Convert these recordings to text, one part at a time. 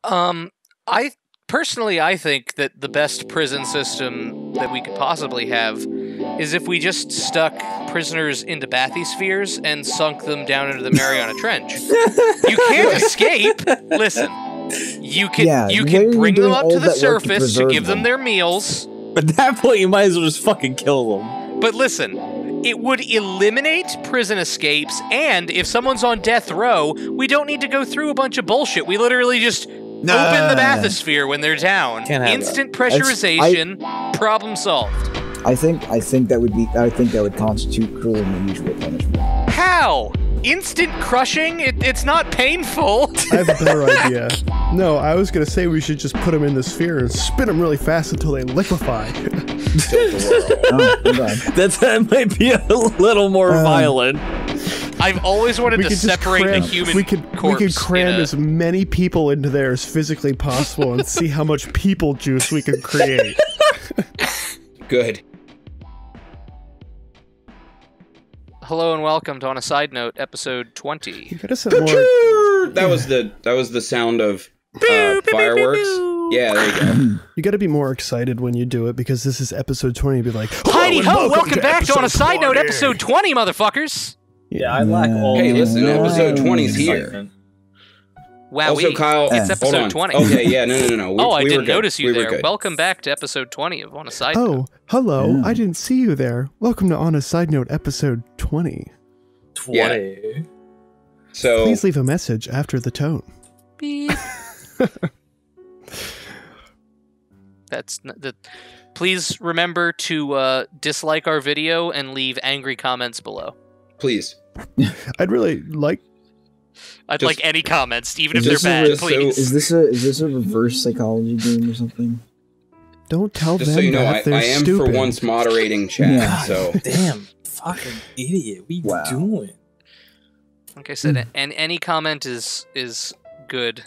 I personally, I think that the best prison system that we could possibly have is if we just stuck prisoners into bathyspheres and sunk them down into the Mariana Trench. You can't escape. Listen, you can bring them up to the surface to give them their meals. At that point, you might as well just fucking kill them. But listen, it would eliminate prison escapes, and if someone's on death row, we don't need to go through a bunch of bullshit. We literally just open the bathysphere when they're down. Instant pressurization, problem solved. I think that would constitute cruel and unusual punishment. How? Instant crushing? It's not painful. I have a better idea. No, I was gonna say we should just put them in the sphere and spin them really fast until they liquefy. That might be a little more violent. I've always wanted to separate the human corpse. We could cram as many people into there as physically possible and see how much people juice we can create. Good. Hello and welcome to On a Side Note, episode 20. You gotta set more. That was the sound of fireworks. Yeah, there you go. You gotta be more excited when you do it because this is episode 20. Be like, Heidi ho! Welcome back to On a Side Note, episode 20, motherfuckers. Yeah, I lack all. Hey, listen, episode 20's here. Wow, also, Kyle, it's episode 20. Okay, yeah, no. I didn't notice you there. Welcome back to episode 20 of On a Side Note. Oh, hello. I didn't see you there. Welcome to On a Side Note, episode 20. 20. Yeah. So please leave a message after the tone. Beep. Please remember to dislike our video and leave angry comments below. Please. I'd really like. I'd like any comments, even if they're bad. Please. Is this a reverse psychology game or something? Don't tell them so you know, that they're I am stupid. for once moderating chat. Yeah. So damn, fucking idiot. What are you doing? Like I said, and any comment is good.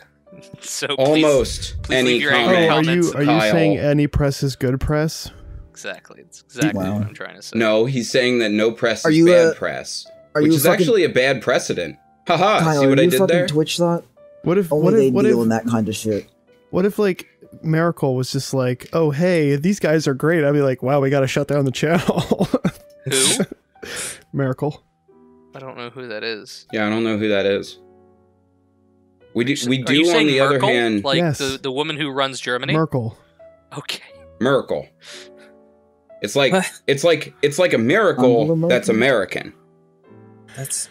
So almost please any leave your comment. angry comments. Are you saying any press is good press? Exactly. It's exactly what I'm trying to say. No, he's saying that no press is bad press, which is actually a bad precedent. Haha, Kyle, see what I did there? Twitch that? What if they deal in that kind of shit? What if like Miracle was just like, oh hey, these guys are great? I'd be like, wow, we gotta shut down the channel. Who? Miracle. I don't know who that is. Yeah, I don't know who that is. We do you on the Merkel? other hand, like yes. the woman who runs Germany. Merkel. Okay. Miracle. It's like a miracle that's American. That's.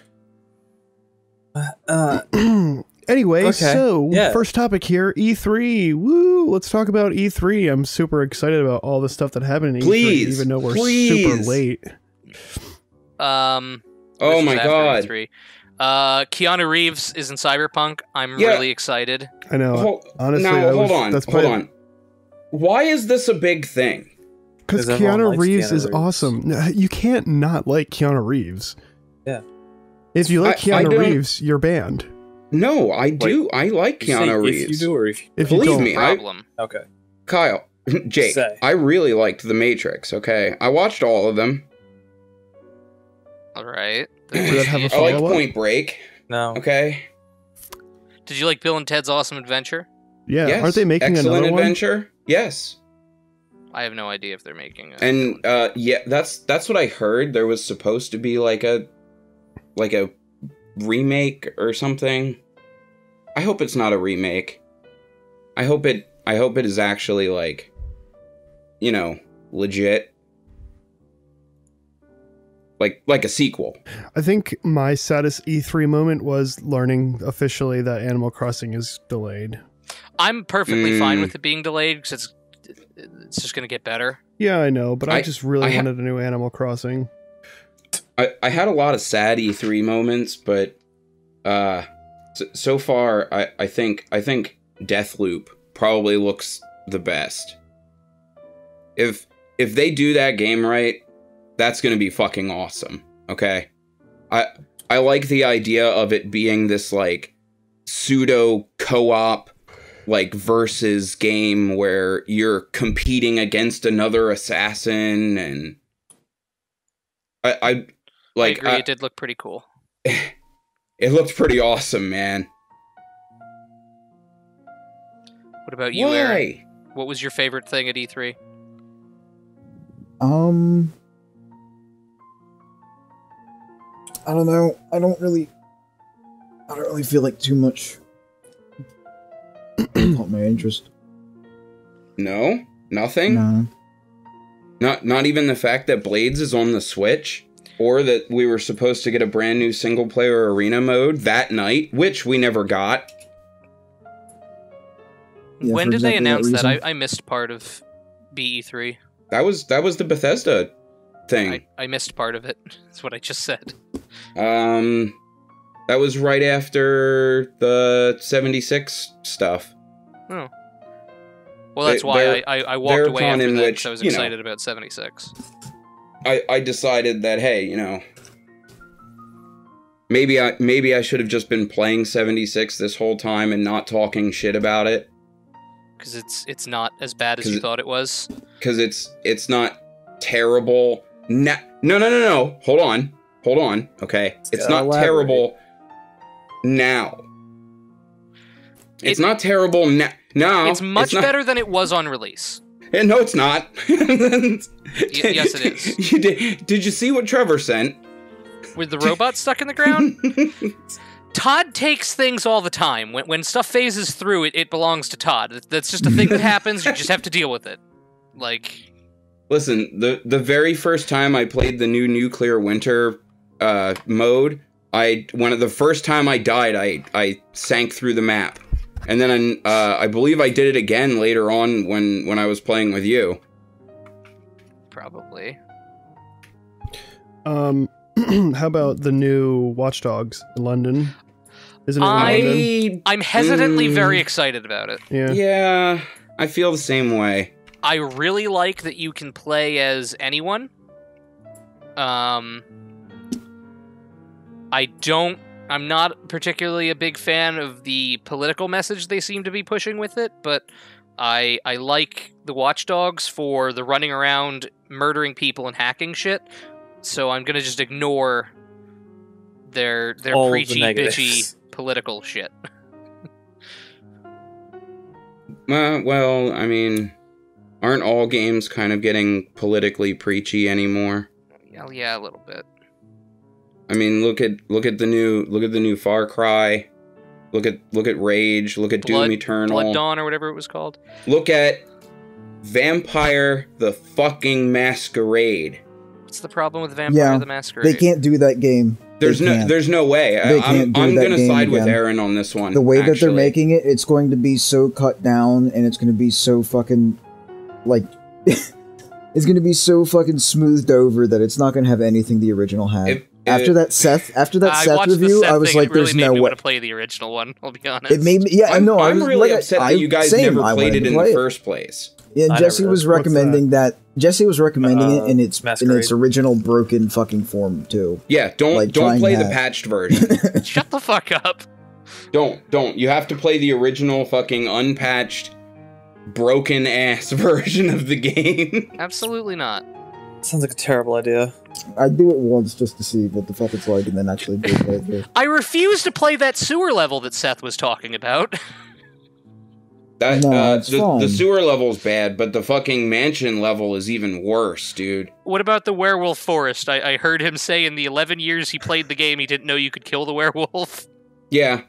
Anyway, okay. So yeah. First topic here, E3. Woo! Let's talk about E3. I'm super excited about all the stuff that happened in E3, even though we're super late. Oh my god. E3. Keanu Reeves is in Cyberpunk. I'm really excited. I know. Honestly, hold on. Why is this a big thing? Because Keanu Reeves is awesome. You can't not like Keanu Reeves. Yeah. If you like Keanu Reeves, you're banned. No, I do. I like Keanu Reeves. If you do, or if you believe me, okay. Kyle, Jake, I really liked The Matrix. Okay, I watched all of them. All right. I like Point Break. No. Okay. Did you like Bill and Ted's Awesome Adventure? Yeah. Yes. Aren't they making Excellent another Adventure? One? Yes. I have no idea if they're making it. And yeah, that's what I heard. There was supposed to be like a remake or something. I hope it's not a remake. I hope it is actually like, you know, legit. Like a sequel. I think my saddest E3 moment was learning officially that Animal Crossing is delayed. I'm perfectly fine with it being delayed because it's just going to get better. Yeah, I know, but I just really wanted a new Animal Crossing. I had a lot of sad E3 moments, but so far I think Deathloop probably looks the best. If they do that game right, that's going to be fucking awesome. Okay. I like the idea of it being this like pseudo co-op like versus game where you're competing against another assassin, and I agree, it did look pretty cool. It looked pretty awesome, man. What about you, Aaron? What was your favorite thing at E3? I don't know. I don't really feel like too much caught my interest. No? Nothing? No. Not even the fact that Blades is on the Switch? Or that we were supposed to get a brand new single-player arena mode that night, which we never got. Yeah, when did exactly they announce that? reason. I missed part of BE3. That was the Bethesda thing. I missed part of it. That's what I just said. That was right after the 76 stuff. Oh. Well, that's why I walked away after that, because I was excited about 76. I decided that, hey, you know, maybe I should have just been playing 76 this whole time and not talking shit about it. Because it's not as bad as you thought it was. Because it's not terrible. No. Hold on. Okay, it's not terrible now. It's not terrible now. No, it's much better than it was on release. No, it's not. Yes, it is. Did you see what Trevor sent? With the robot stuck in the ground? Todd takes things all the time. When stuff phases through, it belongs to Todd. That's just a thing that happens. You just have to deal with it. Like, listen, the very first time I played the new Nuclear Winter mode, the first time I died, I sank through the map. And then I believe I did it again later on when I was playing with you. Probably. How about the new Watch Dogs in London? Isn't it in London? I'm hesitantly very excited about it. Yeah, I feel the same way. I really like that you can play as anyone. I'm not particularly a big fan of the political message they seem to be pushing with it, but I like the watchdogs for the running around, murdering people, and hacking shit. So I'm gonna just ignore their preachy, bitchy political shit. Well, I mean, aren't all games kind of getting politically preachy anymore? Yeah, a little bit. I mean, look at the new Far Cry. Look at Rage. Look at Doom Eternal. Blood Dawn or whatever it was called. Look at Vampire the fucking Masquerade. What's the problem with Vampire the Masquerade? They can't do that game. There's no way. I'm gonna side with Aaron on this one. The way that they're making it, it's going to be so cut down, and it's going to be so fucking like it's going to be so fucking smoothed over that it's not going to have anything the original had. After that Seth review, I was like, "There's no way." I want to play the original one. I'll be honest. It made me. Yeah, I know. I'm really upset that you guys never played it in the first place. Yeah, Jesse was recommending that. Jesse was recommending it in its original broken fucking form too. Yeah, don't play the patched version. Shut the fuck up. Don't. You have to play the original fucking unpatched, broken ass version of the game. Absolutely not. Sounds like a terrible idea. I'd do it once just to see what the fuck it's like, and then actually do it. I refuse to play that sewer level that Seth was talking about. The sewer level's bad, but the fucking mansion level is even worse, dude. What about the werewolf forest? I heard him say in the 11 years he played the game, he didn't know you could kill the werewolf. Yeah.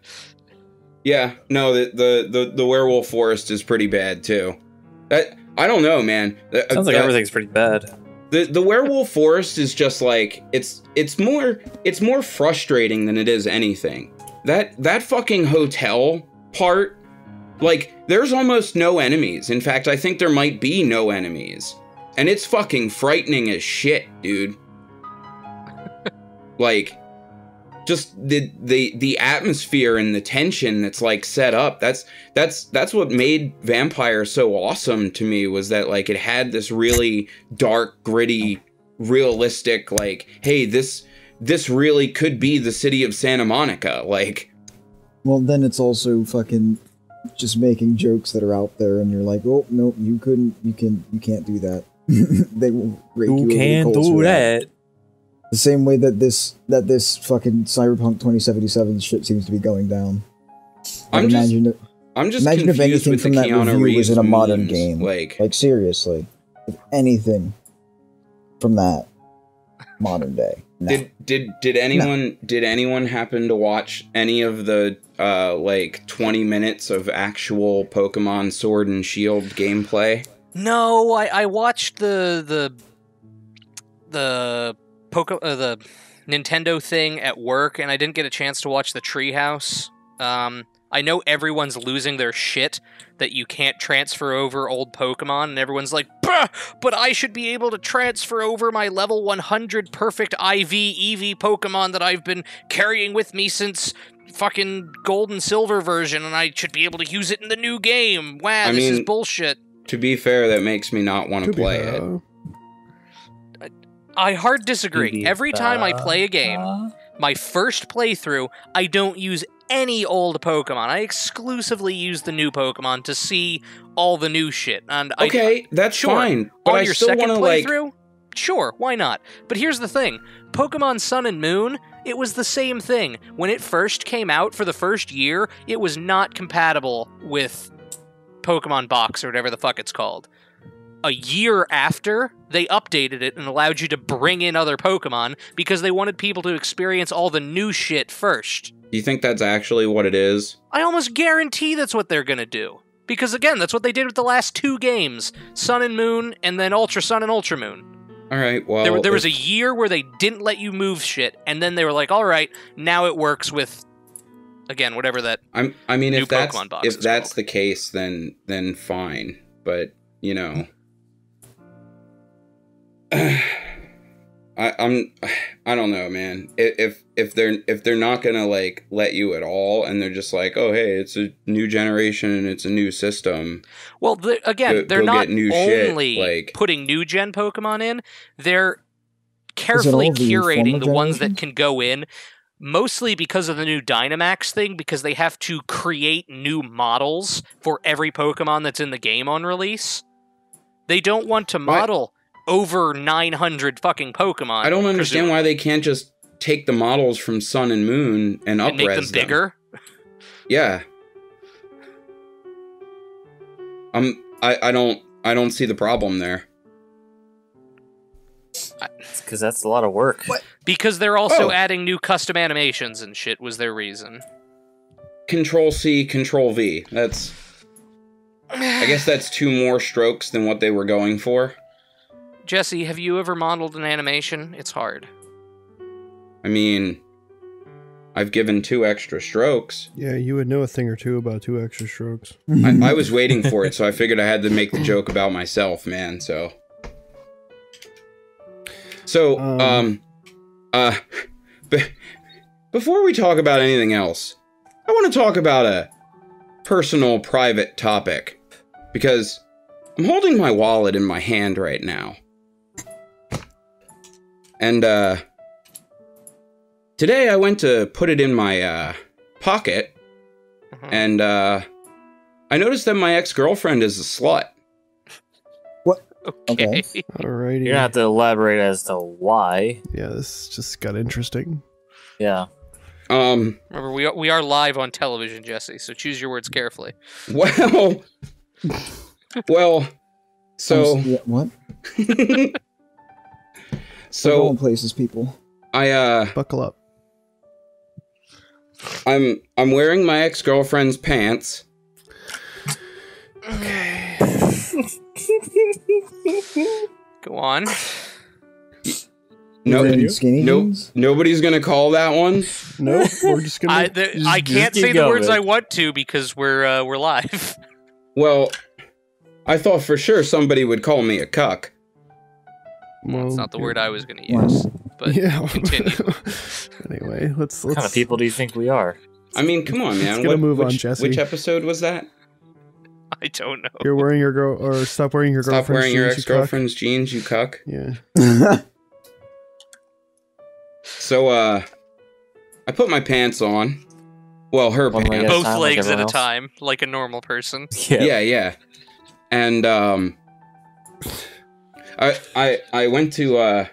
No, the werewolf forest is pretty bad too. I don't know, man. Sounds like everything's pretty bad. The werewolf forest is just like it's more frustrating than it is anything. That fucking hotel part. Like, there's almost no enemies. In fact, I think there might be no enemies. And it's fucking frightening as shit, dude. Like, just the atmosphere and the tension that's, like, set up. That's what made Vampire so awesome to me, was that, like, it had this really dark, gritty, realistic, like, hey, this really could be the city of Santa Monica. Like... Well, then it's also fucking... just making jokes that are out there, and you're like, oh no, you can't do that. They will rake you can't do that. The same way that this fucking Cyberpunk 2077 shit seems to be going down. I'm I'm just imagine if anything from that review was in a modern game. Like seriously, if anything from that modern day. No. Did anyone happen to watch any of the like 20 minutes of actual Pokemon Sword and Shield gameplay? No, I watched the Nintendo thing at work, and I didn't get a chance to watch the Treehouse. I know everyone's losing their shit that you can't transfer over old Pokemon, and everyone's like, bah, but I should be able to transfer over my level 100 perfect IV, EV Pokemon that I've been carrying with me since fucking Gold and Silver version, and I should be able to use it in the new game. Wow, this is bullshit. To be fair, that makes me not want to play it. I hard disagree. Every time I play a game, my first playthrough, I don't use any old Pokemon. I exclusively use the new Pokemon to see all the new shit. And that's fine. But on I your still second wanna, playthrough, sure, why not? But here's the thing. Pokemon Sun and Moon, it was the same thing. When it first came out for the first year, it was not compatible with Pokemon Box or whatever the fuck it's called. A year after, they updated it and allowed you to bring in other Pokemon because they wanted people to experience all the new shit first. Do you think that's actually what it is? I almost guarantee that's what they're gonna do. Because again, that's what they did with the last two games. Sun and Moon, and then Ultra Sun and Ultra Moon. Alright, well... There was a year where they didn't let you move shit, and then they were like, alright, now it works with... Again, whatever that I mean, new if that's, Pokemon box if that's called. the case, then fine. But, you know... I don't know, man. If they're not gonna like let you at all, and they're just like, oh hey, it's a new generation and it's a new system. Well, they're not only putting new gen Pokemon in; they're carefully curating the ones that can go in. Mostly because of the new Dynamax thing, because they have to create new models for every Pokemon that's in the game on release. They don't want to model over 900 fucking Pokemon. I don't understand why they can't just take the models from Sun and Moon and up-res make them bigger. Yeah. I don't see the problem there. It's because that's a lot of work. What? Because they're also adding new custom animations and shit was their reason. Control-C, Control-V. That's... I guess that's 2 more strokes than what they were going for. Jesse, have you ever modeled an animation? It's hard. I mean, I've given 2 extra strokes. Yeah, you would know a thing or two about 2 extra strokes. I was waiting for it, so I figured I had to make the joke about myself, man, so... before we talk about anything else, I want to talk about a personal, private topic. Because I'm holding my wallet in my hand right now. And, today I went to put it in my, pocket, and, I noticed that my ex-girlfriend is a slut. What? Okay. Alrighty. You're gonna have to elaborate as to why. Yeah, this just got interesting. Yeah. Remember, we are live on television, Jesse, so choose your words carefully. Well, so... what? So... We're going places, people. Buckle up. I'm wearing my ex-girlfriend's pants. Okay. Go on. Nobody's gonna call that one. Nope, we're just gonna... I can't say the words I want to because we're live. Well, I thought for sure somebody would call me a cuck. Well, that's not the word I was going to use, but continue. Anyway, let's... What kind of people do you think we are? I mean, come on, man. Move on, Jesse. Which episode was that? I don't know. You're wearing your stop wearing your girlfriend's jeans. Stop wearing your ex-girlfriend's jeans, you cuck. Yeah. So, I put my pants on. Well, her pants. Both legs at a time, like a normal person. Yeah. And, I went to,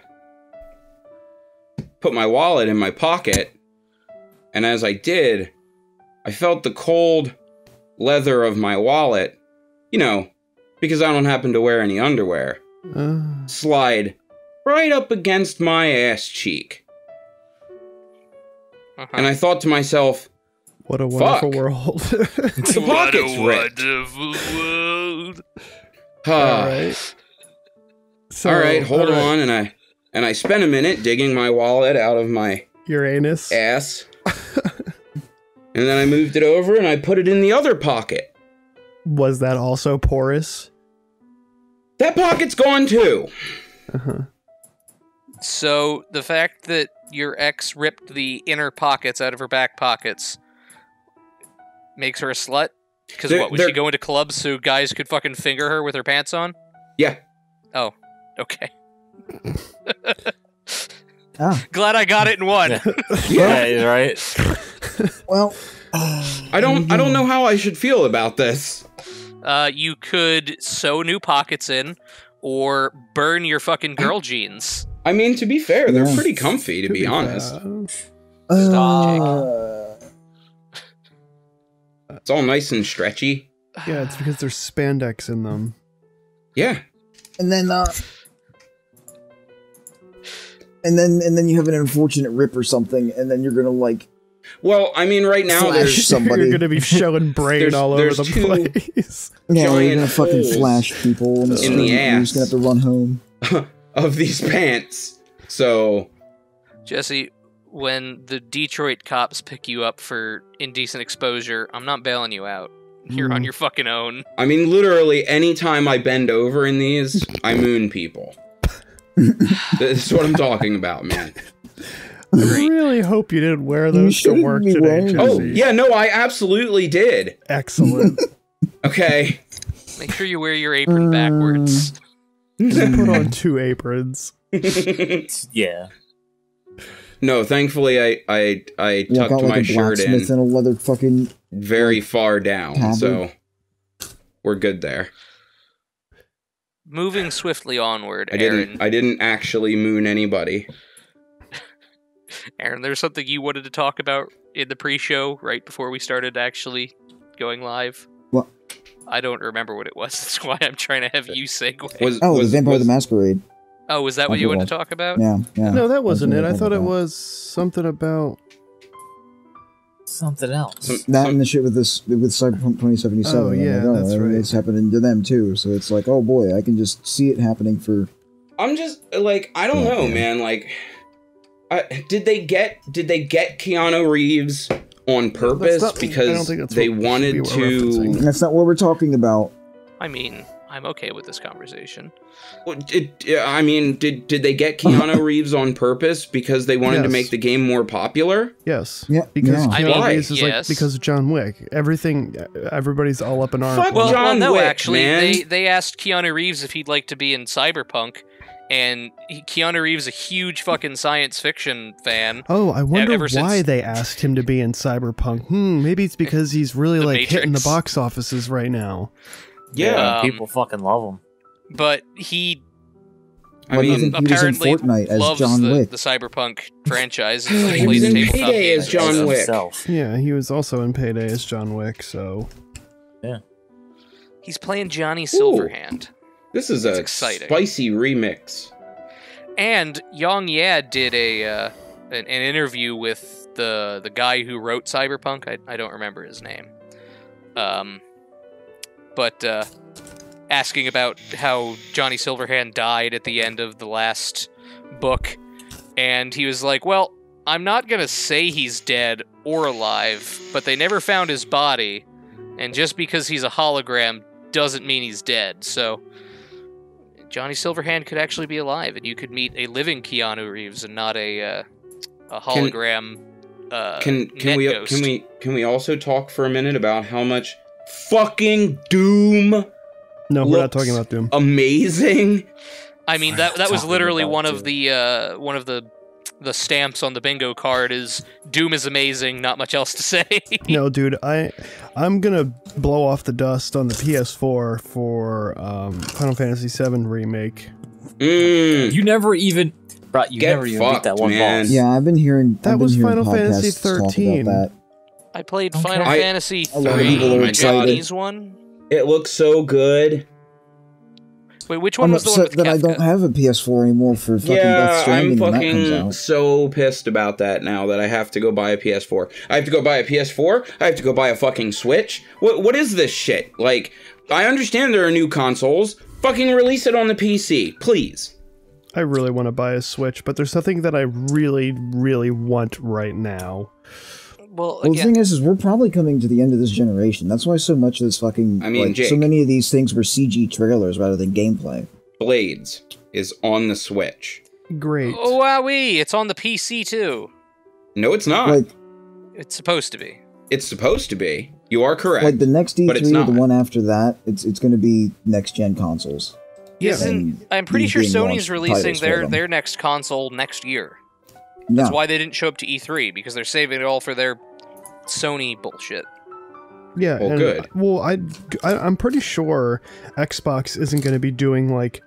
put my wallet in my pocket, and as I did, I felt the cold leather of my wallet, you know, because I don't happen to wear any underwear, slide right up against my ass cheek. And I thought to myself, what a wonderful world. The pocket's ripped. Wonderful world. All right, hold on, and I spent a minute digging my wallet out of my Uranus ass. And then I moved it over and I put it in the other pocket. Was that also porous? That pocket's gone too. So the fact that your ex ripped the inner pockets out of her back pockets makes her a slut? Because what, would she go into clubs so guys could fucking finger her with her pants on? Yeah. Oh, okay. Glad I got it in one. Yeah, right. Well, I don't know how I should feel about this. You could sew new pockets in, or burn your fucking girl jeans. I mean, to be fair, they're pretty comfy, to be honest. It's all nice and stretchy. Yeah, it's because there's spandex in them. Yeah. And then you have an unfortunate rip or something, and then you're gonna like. Well, I mean, right now there's somebody. You're gonna be showing brain all over the place. Yeah, you're gonna fucking flash people in the ass. You're just gonna have to run home of these pants. So, Jesse, when the Detroit cops pick you up for indecent exposure, I'm not bailing you out. You're on your fucking own. I mean, literally, anytime I bend over in these, I moon people. That's what I'm talking about, man. I really hope you didn't wear those to work today, Jesse. Oh, yeah, no, I absolutely did. Excellent. Okay. Make sure you wear your apron backwards. Put on 2 aprons. Yeah. No, thankfully I tucked my shirt in and a leather fucking very far down, so we're good there. Moving swiftly onward, Aaron. I didn't actually moon anybody. Aaron, there's something you wanted to talk about in the pre-show right before we started actually going live. What? I don't remember what it was. That's why I'm trying to have you segue. The Vampire the Masquerade. Oh, was that what you wanted to talk about? Yeah. No, that wasn't it. I thought it was something about something else. And the shit with Cyberpunk 2077. Oh yeah, that's right. It's happening to them too. So it's like, oh boy, I can just see it happening for. I'm just like, I don't know, man. Like, did they get Keanu Reeves on purpose because they wanted to? That's not what we're talking about. I mean, I'm okay with this conversation. I mean, did they get Keanu Reeves on purpose because they wanted to make the game more popular? Yes. Yeah. Because Keanu Reeves is like because of John Wick. Everybody's all up in arms. Fuck John no, Wick, actually, man. they asked Keanu Reeves if he'd like to be in Cyberpunk, and Keanu Reeves, a huge fucking science fiction fan. Oh, I wonder why they asked him to be in Cyberpunk. Maybe it's because he's really like hitting the box offices right now. Yeah, people fucking love him. But he, apparently loves John Wick. the Cyberpunk franchise. He was in Payday as John Wick. Yeah, he was also in Payday as John Wick, so... Yeah. He's playing Johnny Silverhand. This is a spicy remix. And Yang Ye did an interview with the guy who wrote Cyberpunk. I don't remember his name. But asking about how Johnny Silverhand died at the end of the last book. And he was like, well, I'm not going to say he's dead or alive, but they never found his body. And just because he's a hologram doesn't mean he's dead. So Johnny Silverhand could actually be alive, and you could meet a living Keanu Reeves and not a hologram. Can we also talk for a minute about how much fucking Doom? No, we're not talking about Doom. Amazing. I mean, that was literally one of the stamps on the bingo card is Doom is amazing, not much else to say. No, dude, I'm gonna blow off the dust on the PS4 for Final Fantasy VII Remake. You never even beat that one boss. Yeah, I've been hearing that was Final Fantasy podcasts talk about 13. that. I played Final Fantasy A lot of people 3, are the excited. Japanese one. It looks so good. Wait, which one I'm was the one with upset that I don't Kefka? have a PS4 anymore for fucking Death Yeah, Stranding I'm when that comes fucking out. so pissed about that now that I have to go buy a PS4. I have to go buy a PS4. I have to go buy a fucking Switch. What is this shit? Like, I understand there are new consoles. Fucking release it on the PC, please. I really want to buy a Switch, but there's something that I really, really want right now. Well, Well, the thing is we're probably coming to the end of this generation. That's why so much of this fucking, Jake, so many of these things were CG trailers rather than gameplay. Blades is on the Switch. Great. Oh, wowee! It's on the PC too. No, it's not. Like, It's supposed to be. It's supposed to be. You are correct. like the next but it's E3 or not. the one after that, it's going to be next-gen consoles. Yeah. I'm pretty these sure being Sony's launched releasing titles for them. their next console next year. No. That's why they didn't show up to E3, because they're saving it all for their Sony bullshit. Yeah. Well, good. Well, I'm pretty sure Xbox isn't going to be doing like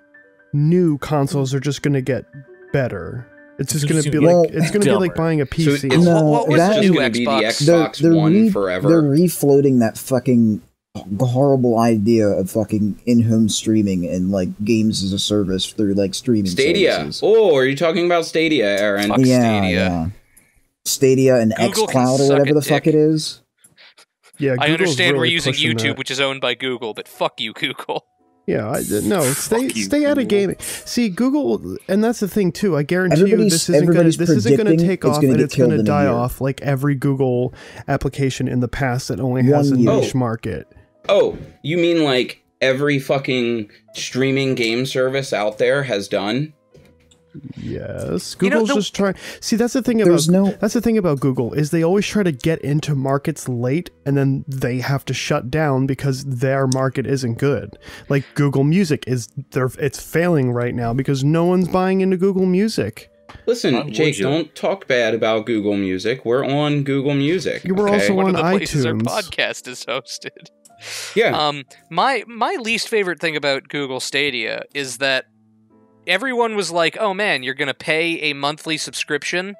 new consoles. They're just going to get better. It's just going to be Well, like it's going to be like dumber. buying a So PC. it's No, what was that the just new going to be the Xbox? Xbox One forever. They're refloating that fucking horrible idea of fucking in-home streaming and like games as a service through like streaming Stadia. services. Oh, are you talking about Stadia, Aaron? Fuck Yeah, Stadia. yeah. Stadia and Google can xCloud or suck whatever a the fuck dick. it is. Yeah, I Google's understand we're really using pushing YouTube, that. which is owned by Google, but fuck you, Google. Yeah, no, stay out of Google. gaming. See, Google, and that's the thing too. I guarantee you, Everybody's this isn't going to predicting take it's off, gonna and get it's going killed to in a die year. off like every Google application in the past that only has 1 a year. niche market. Oh, you mean like every fucking streaming game service out there has done? Yes, You know, Google's just trying. See, that's the thing There's about no- that's the thing about Google is they always try to get into markets late, and then they have to shut down because their market isn't good. Like Google Music it's failing right now because no one's buying into Google Music. Listen, Why would Jake, you? don't talk bad about Google Music. We're on Google Music. You were okay? also One on of the places our iTunes. podcast is hosted. Yeah. My least favorite thing about Google Stadia is that everyone was like, "Oh man, you're gonna pay a monthly subscription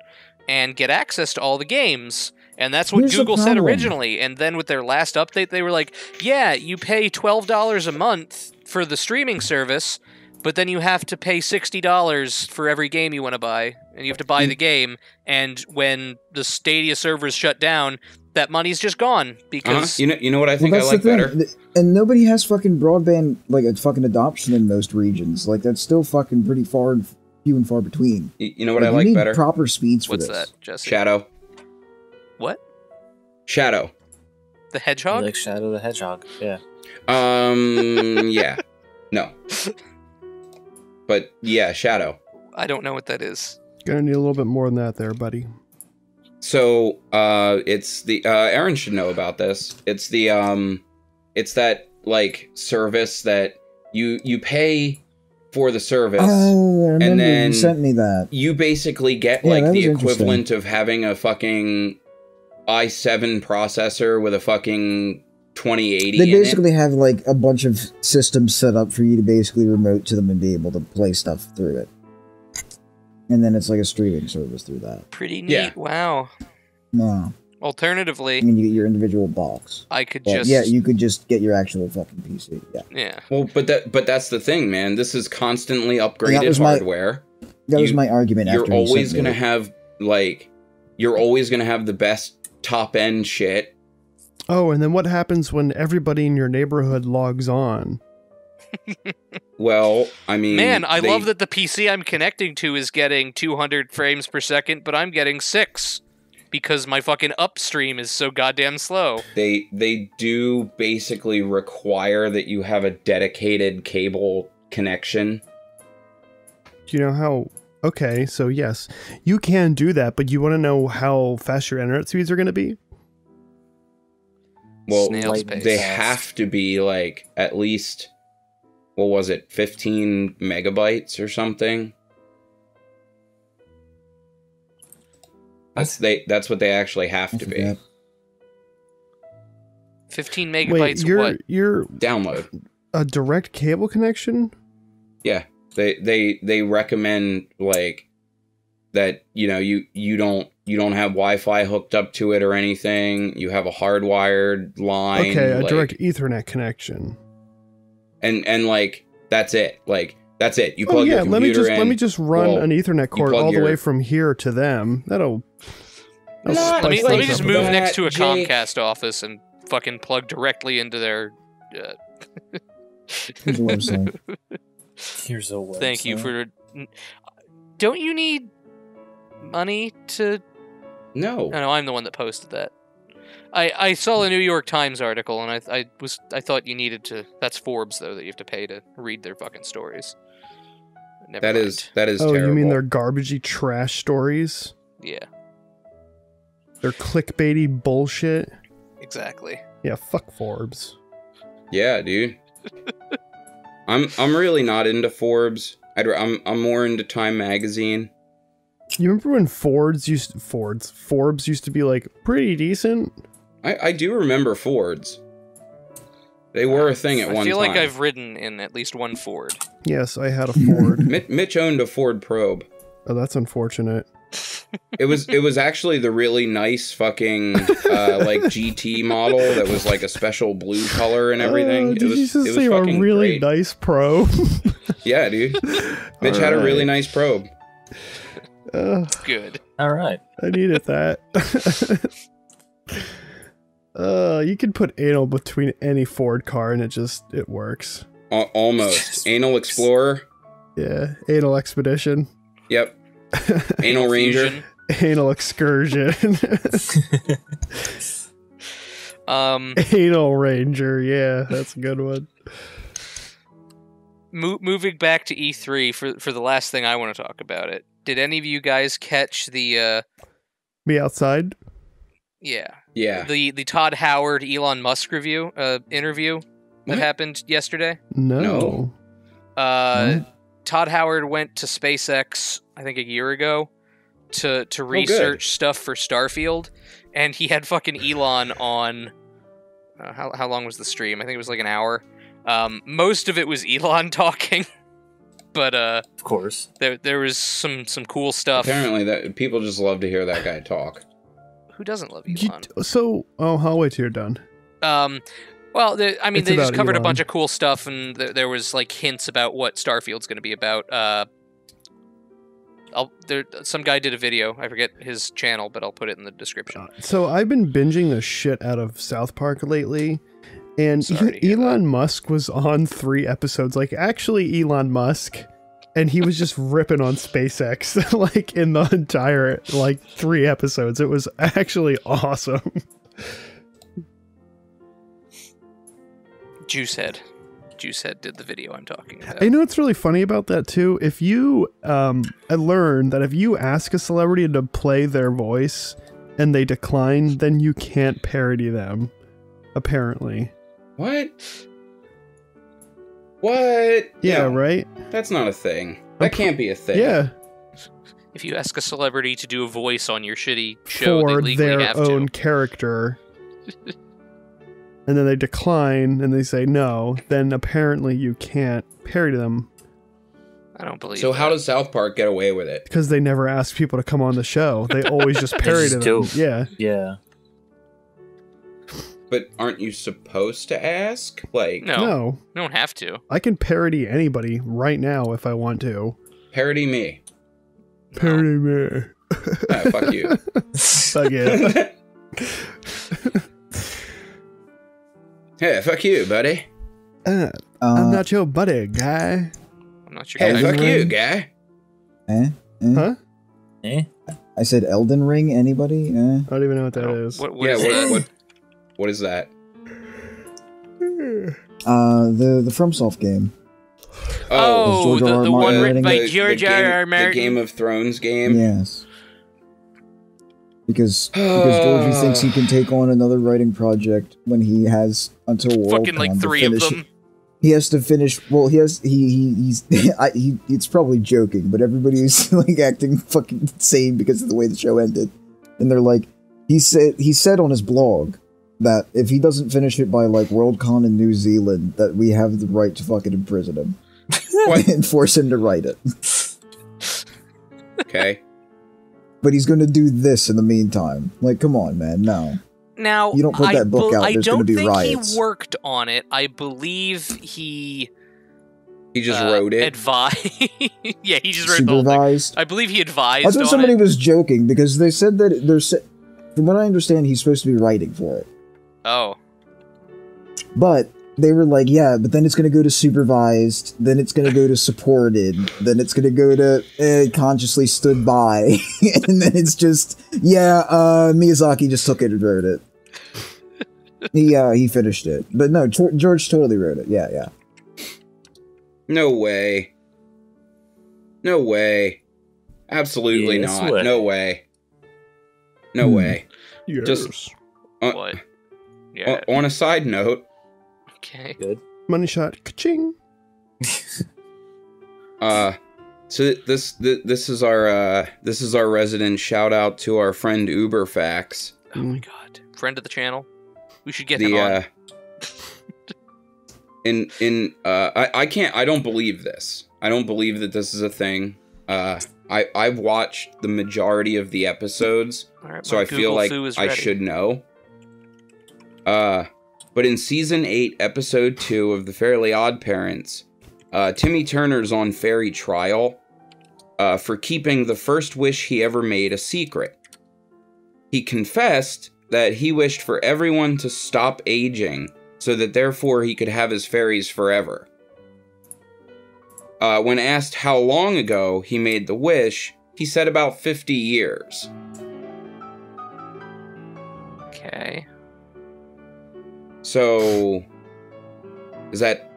and get access to all the games." And that's what Here's the Google said problem. originally. And then with their last update, they were like, "Yeah, you pay $12 a month for the streaming service, but then you have to pay $60 for every game you want to buy, and you have to buy the game. And when the Stadia servers shut down, that money's just gone because You know what I think Well, I that's like the thing. better? And nobody has fucking broadband, like, a fucking adoption in most regions. Like, that's still fucking pretty far and few and far between. You know what Like, I you like need better? proper speeds for what's this. that, Jesse? Shadow. What? Shadow. The Hedgehog? Like Shadow the Hedgehog. Yeah. Yeah. No. But yeah, Shadow. I don't know what that is. Gonna need a little bit more than that, there, buddy. So, it's the Aaron should know about this. It's the it's that like service that you pay for the service. Oh, I remember then you sent me that. You basically get Yeah, like that the was equivalent of having a fucking i7 processor with a fucking 2080 They in basically have, like, a bunch of systems set up for you to basically remote to them and be able to play stuff through it. And then it's like a streaming service through that. Pretty neat. Yeah. Wow. No. Alternatively, I mean, you get your individual box. I could But, just yeah, you could just get your actual fucking PC. Yeah. yeah. Well, but that's the thing, man. This is constantly upgraded was my- hardware. That was You- my argument You're after you always sent me gonna it. have you're always gonna have the best top end shit. Oh, and then what happens when everybody in your neighborhood logs on? Well, I mean, Man, I they- love that the PC I'm connecting to is getting 200 frames per second, but I'm getting 6 because my fucking upstream is so goddamn slow. They do basically require that you have a dedicated cable connection. Do you know how? Okay, so yes, you can do that, but you want to know how fast your internet speeds are going to be? Well, Snail's They pace. they have to be like at least, what was it, 15 megabytes or something? That's what they actually have I to be. forgot. 15 megabytes Wait, what? you're Download. a direct cable connection? Yeah. They recommend like that you don't have Wi-Fi hooked up to it or anything. You have a hardwired line. Okay, a direct Ethernet connection. And like that's it. Like that's it. You plug your computer in. Let me just run an Ethernet cord all the way from here to them. That'll let me just move next to a Comcast office and fucking plug directly into their. Here's a website. Here's a website. Thank you for. Don't you need money to? No, I'm the one that posted that. I saw a New York Times article and I thought you needed to. That's Forbes though that you have to pay to read their fucking stories. That is Oh, terrible. you mean their garbagey trash stories? Yeah. Their clickbaity bullshit? Exactly. Yeah, fuck Forbes. Yeah, dude. I'm really not into Forbes. I'm more into Time Magazine. You remember when Forbes used to be like pretty decent? I do remember Fords. They were a thing at one time. I feel like I've ridden in at least one Ford. Yes, I had a Ford. Mitch owned a Ford Probe. Oh, that's unfortunate. It was actually the really nice fucking like GT model that was like a special blue color and everything. Did you just say a really nice probe? Yeah, dude. Mitch had a really nice probe. Good. All right. I needed that. You can put anal between any Ford car and it works. Almost. Anal Explorer. Yeah. Anal Expedition. Yep. Anal Ranger. Anal Excursion. Anal Ranger. Yeah, that's a good one. Moving back to E3 for the last thing I want to talk about it. Did any of you guys catch the Me outside? Yeah. Yeah. The Todd Howard Elon Musk interview that happened yesterday? No. Todd Howard went to SpaceX I think a year ago to research stuff for Starfield, and he had fucking Elon on how long was the stream? I think it was like an hour. Most of it was Elon talking. But of course, there was some cool stuff. Apparently, that people just love to hear that guy talk. Who doesn't love Elon? I'll wait till you're done. Well, they just covered a bunch of cool stuff, and there was like hints about what Starfield's going to be about. Some guy did a video. I forget his channel, but I'll put it in the description. So I've been binging the shit out of South Park lately. And Elon Musk was on 3 episodes, like actually Elon Musk, and he was just ripping on SpaceX, like in the entire, like 3 episodes. It was actually awesome. Juicehead did the video I'm talking about. I know what's really funny about that too. If you, I learned that if you ask a celebrity to play their voice and they decline, then you can't parody them, apparently. What? Yeah, right? That's not a thing. That can't be a thing. Yeah. If you ask a celebrity to do a voice on your shitty show, for they legally their have own to. Character, and then they decline and they say no, then apparently you can't parody them. I don't believe So that. how does South Park get away with it? Because they never ask people to come on the show. They always just parody them. Yeah. Yeah. But aren't you supposed to ask? Like, No. You don't have to. I can parody anybody right now if I want to. Parody me. Parody me. Fuck you. Fuck yeah. Hey, fuck you, buddy. I'm not your buddy, guy. I'm not sure. Hey, fuck you, guy. Huh? I said Elden Ring. Anybody? I don't even know what that is. What is that? The FromSoft game. Oh, the one written by George R.R. Martin. The Game of Thrones game? Yes. Because Georgie thinks he can take on another writing project when he has until Worldcon fucking like 3 of them. He has to finish. Well, he's it's probably joking, but everybody's like acting fucking insane because of the way the show ended, and they're like, he said on his blog that if he doesn't finish it by like Worldcon in New Zealand, that we have the right to fucking imprison him and force him to write it. Okay. but he's going to do this in the meantime. Like, come on, man, no. Now, You don't put that book out, there's going to be riots. I don't think he worked on it. I believe he just wrote it. Yeah, he just wrote the whole thing. I believe he advised. I thought somebody was joking because they said that from what I understand, he's supposed to be writing for it. Oh. But they were like, yeah, but then it's going to go to supervised, then it's going to go to supported, then it's going to go to consciously stood by, and then it's just, Miyazaki just took it and wrote it. He finished it. But no, George totally wrote it. Yeah. No way. No way. Absolutely not. Way. No way. No way. Yes. Just What? Yeah. On a side note. Okay. Good. Money shot. Ka-ching. So this is our resident shout out to our friend Uberfax. Oh my god. Friend of the channel. We should get him on. I don't believe this. I don't believe that this is a thing. I've watched the majority of the episodes, Right, so I feel like I should know. But in season 8, episode 2 of The Fairly Odd Parents, Timmy Turner's on fairy trial for keeping the first wish he ever made a secret. He confessed that he wished for everyone to stop aging, so that therefore he could have his fairies forever. When asked how long ago he made the wish, he said about 50 years. Okay. So, is that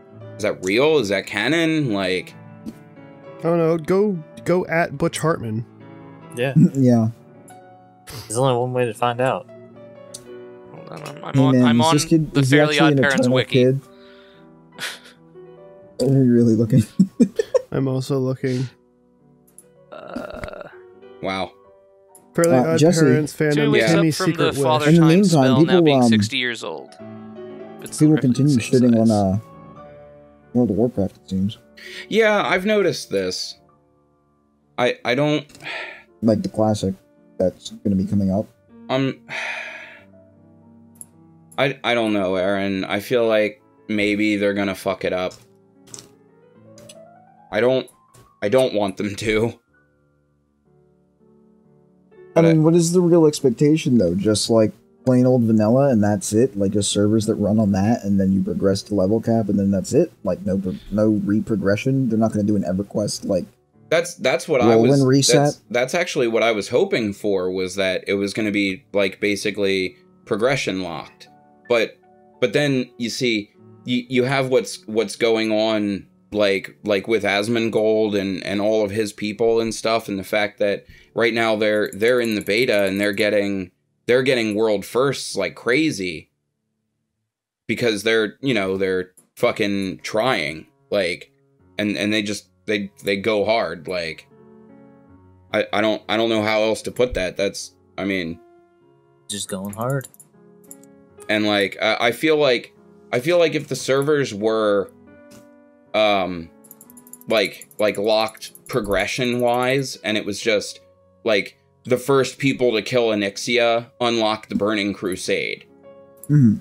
real? Is that canon? Like, I don't know. Go at Butch Hartman. Yeah. Yeah. There's only one way to find out. Hold on, I'm on the Fairly Odd Parents wiki. Kid? Are you really looking? I'm also looking. wow. Fairly Odd Jesse, Parents 2 fandom weeks Timmy up from secret the father wish. In the time meantime, spell, now people, being 60 years old. People continue shitting on World of Warcraft, it seems. Yeah, I've noticed this. I don't Like the classic that's going to be coming up. I don't know, Aaron. I feel like maybe they're gonna fuck it up. I don't want them to. I mean, what is the real expectation, though? Just like plain old vanilla, and that's it? Like just servers that run on that, and then you progress to level cap, and then that's it? Like no reprogression? They're not going to do an EverQuest, like... That's what I was... reset? That's actually what I was hoping for, was that it was going to be, like, basically progression locked. But then, you see, you have what's going on, like with Asmongold and all of his people and stuff, and the fact that right now they're in the beta and they're getting world firsts like crazy because they're fucking trying, like, and they go hard, like, I don't know how else to put that. That's, I mean, just going hard. And like I feel like if the servers were like locked progression wise, and it was just like the first people to kill Onyxia unlocked the Burning Crusade. Mm-hmm.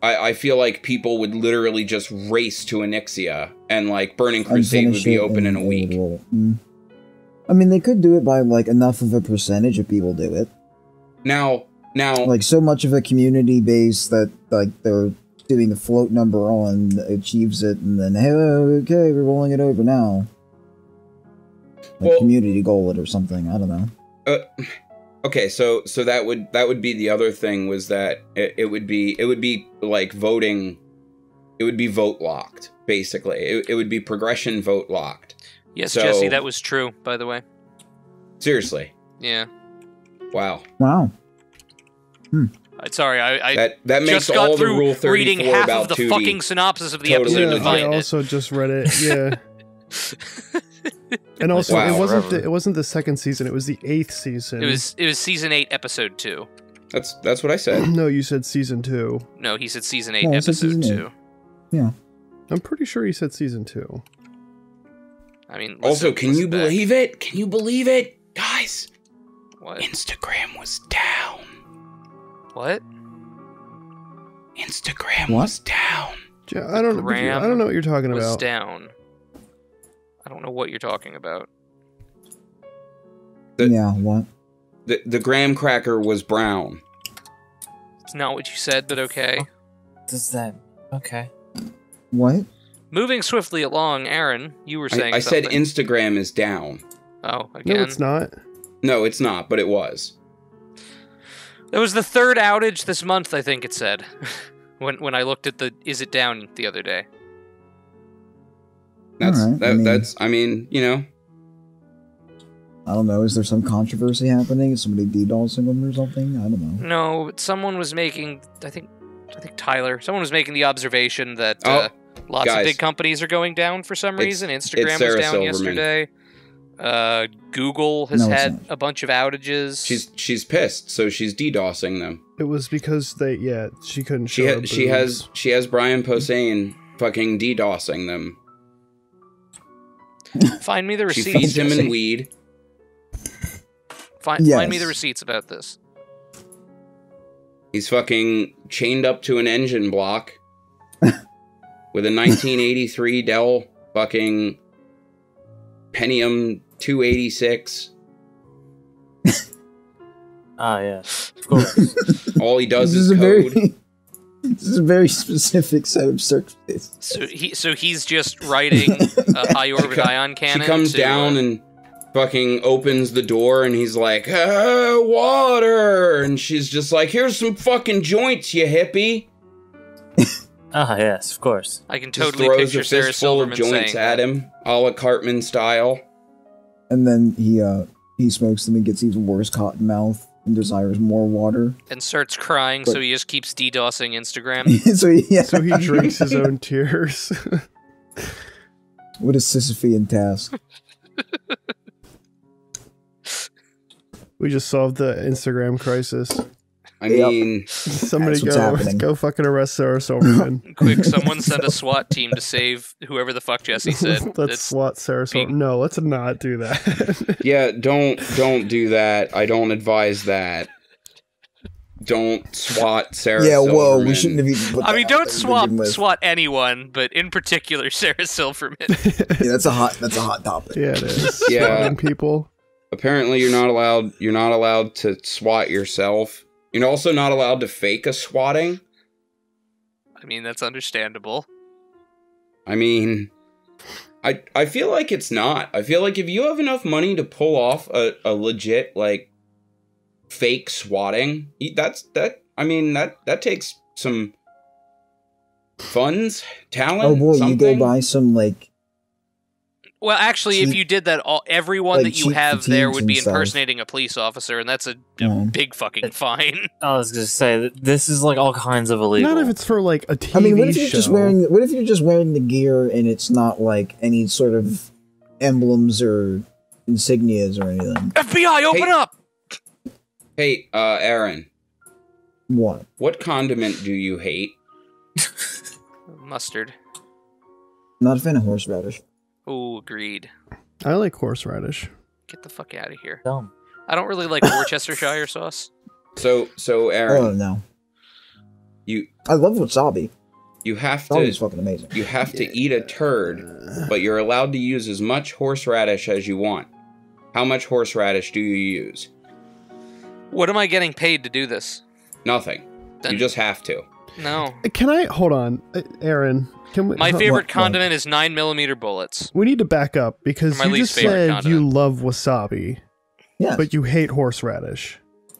I feel like people would literally just race to Onyxia, and like Burning Crusade would be open in a week. I mean, they could do it by like enough of a percentage of people do it. Now, like so much of a community base that like they're doing the float number on achieves it, and then hey, okay, we're rolling it over now. Like community goal it or something. I don't know. Okay, so that would be the other thing, was that it would be like voting. It would be vote locked, basically. It would be progression vote locked. Yes, So, Jesse, that was true, by the way. Seriously. Yeah. Wow. Sorry, I that makes just got all the through Rule 34 reading half about of the 2D fucking synopsis of the totally episode to I find it. also just read it. Yeah. And also, Wow. it wasn't the second season. It was the 8th season. It was season 8, episode 2. That's what I said. No, you said season 2. No, he said season 8, No, I said episode season 2. Yeah. I'm pretty sure he said season 2. I mean, Also, listen can you back. believe it? Can you believe it, guys? What? Instagram was down. What? Instagram What? was down. I don't know what you're talking Was about. down. I don't know what you're talking about. Yeah, what? The graham cracker was brown. It's not what you said, but okay. Does that? Okay. What? Moving swiftly along, Aaron, you were saying I said something. Instagram is down. Oh, again? No, it's not. No, it's not, but it was. That was the third outage this month, I think it said. when I looked at the is it down the other day. That's All right, that's I mean, you know. I don't know. Is there some controversy happening? Is somebody DDoSing them or something? I don't know. No, but someone was making I think Tyler. Someone was making the observation that lots of guys. big companies are going down for some reason. It's Instagram was Sarah down Silverman. yesterday. Google has No, it's had not. a bunch of outages. She's pissed, so she's DDoSing them. It was because she couldn't show her She boobs. has Brian Posehn fucking DDoSing them. Find me the She receipts. feeds him in weed. Find me the Yes. receipts about this. He's fucking chained up to an engine block with a 1983 Dell fucking Pentium 286. Ah, yes. Of course. All he does This is is a code. very, this is a very specific set of search space. So he's just writing a high orbit ion She cannon. comes to, down and fucking opens the door, and he's like, water! And she's just like, here's some fucking joints, you hippie. Ah, yes, of course. I can Just totally throws picture a Sarah fistful of Silverman joints saying at that. him, a la Cartman style. And then he smokes them and gets even worse cotton mouth and desires more water. And starts crying, But- so he just keeps DDoSing Instagram. So So he drinks his own tears. What a Sisyphean task. We just solved the Instagram crisis. I Yep. mean, Somebody That's what's happening. go fucking arrest Sarah Silverman. Quick, someone send a SWAT team to save whoever the fuck Jesse said. Let's That's- swat Sarah Silverman. being- No, let's not do that. yeah, don't do that. I don't advise that. Don't swat Sarah Yeah, Silverman. whoa, we shouldn't have even put I that mean, out don't there to begin with. swat anyone, but in particular Sarah Silverman. Yeah, that's a hot topic. Yeah, it is. Yeah. Swatting people. Apparently, you're not allowed to swat yourself. You're also not allowed to fake a swatting. I mean, that's understandable. I mean, I feel like it's not. I feel like if you have enough money to pull off a legit, like, fake swatting, that takes some funds, talent, Oh boy, something. you go buy some like Well, actually, if Cheap- you did that, everyone like that you cheap have there fatigues would be and stuff. impersonating a police officer, and that's a Yeah. big fucking fine. I was gonna say that this is like all kinds of illegal. Not if it's for like a TV I mean, what if you're show. just wearing the gear and it's not like any sort of emblems or insignias or anything? FBI, open Hey. up! Hey, Aaron, What? condiment do you hate? Mustard. Not a fan of horseradish. Oh, agreed. I like horseradish. Get the fuck out of here. dumb. I don't really like Worcestershire sauce. So Oh Aaron, no, you I love wasabi. have Wasabi's to fucking amazing. you have to eat a turd, but you're allowed to use as much horseradish as you want. How much horseradish do you use? What am I getting paid to do this? Nothing. Then- You just have to. No. Can I hold on, Aaron? Can we? My favorite what? condiment is 9mm bullets. We need to back up because My you least just favorite said you condiment. love wasabi, Yes. but you hate horseradish.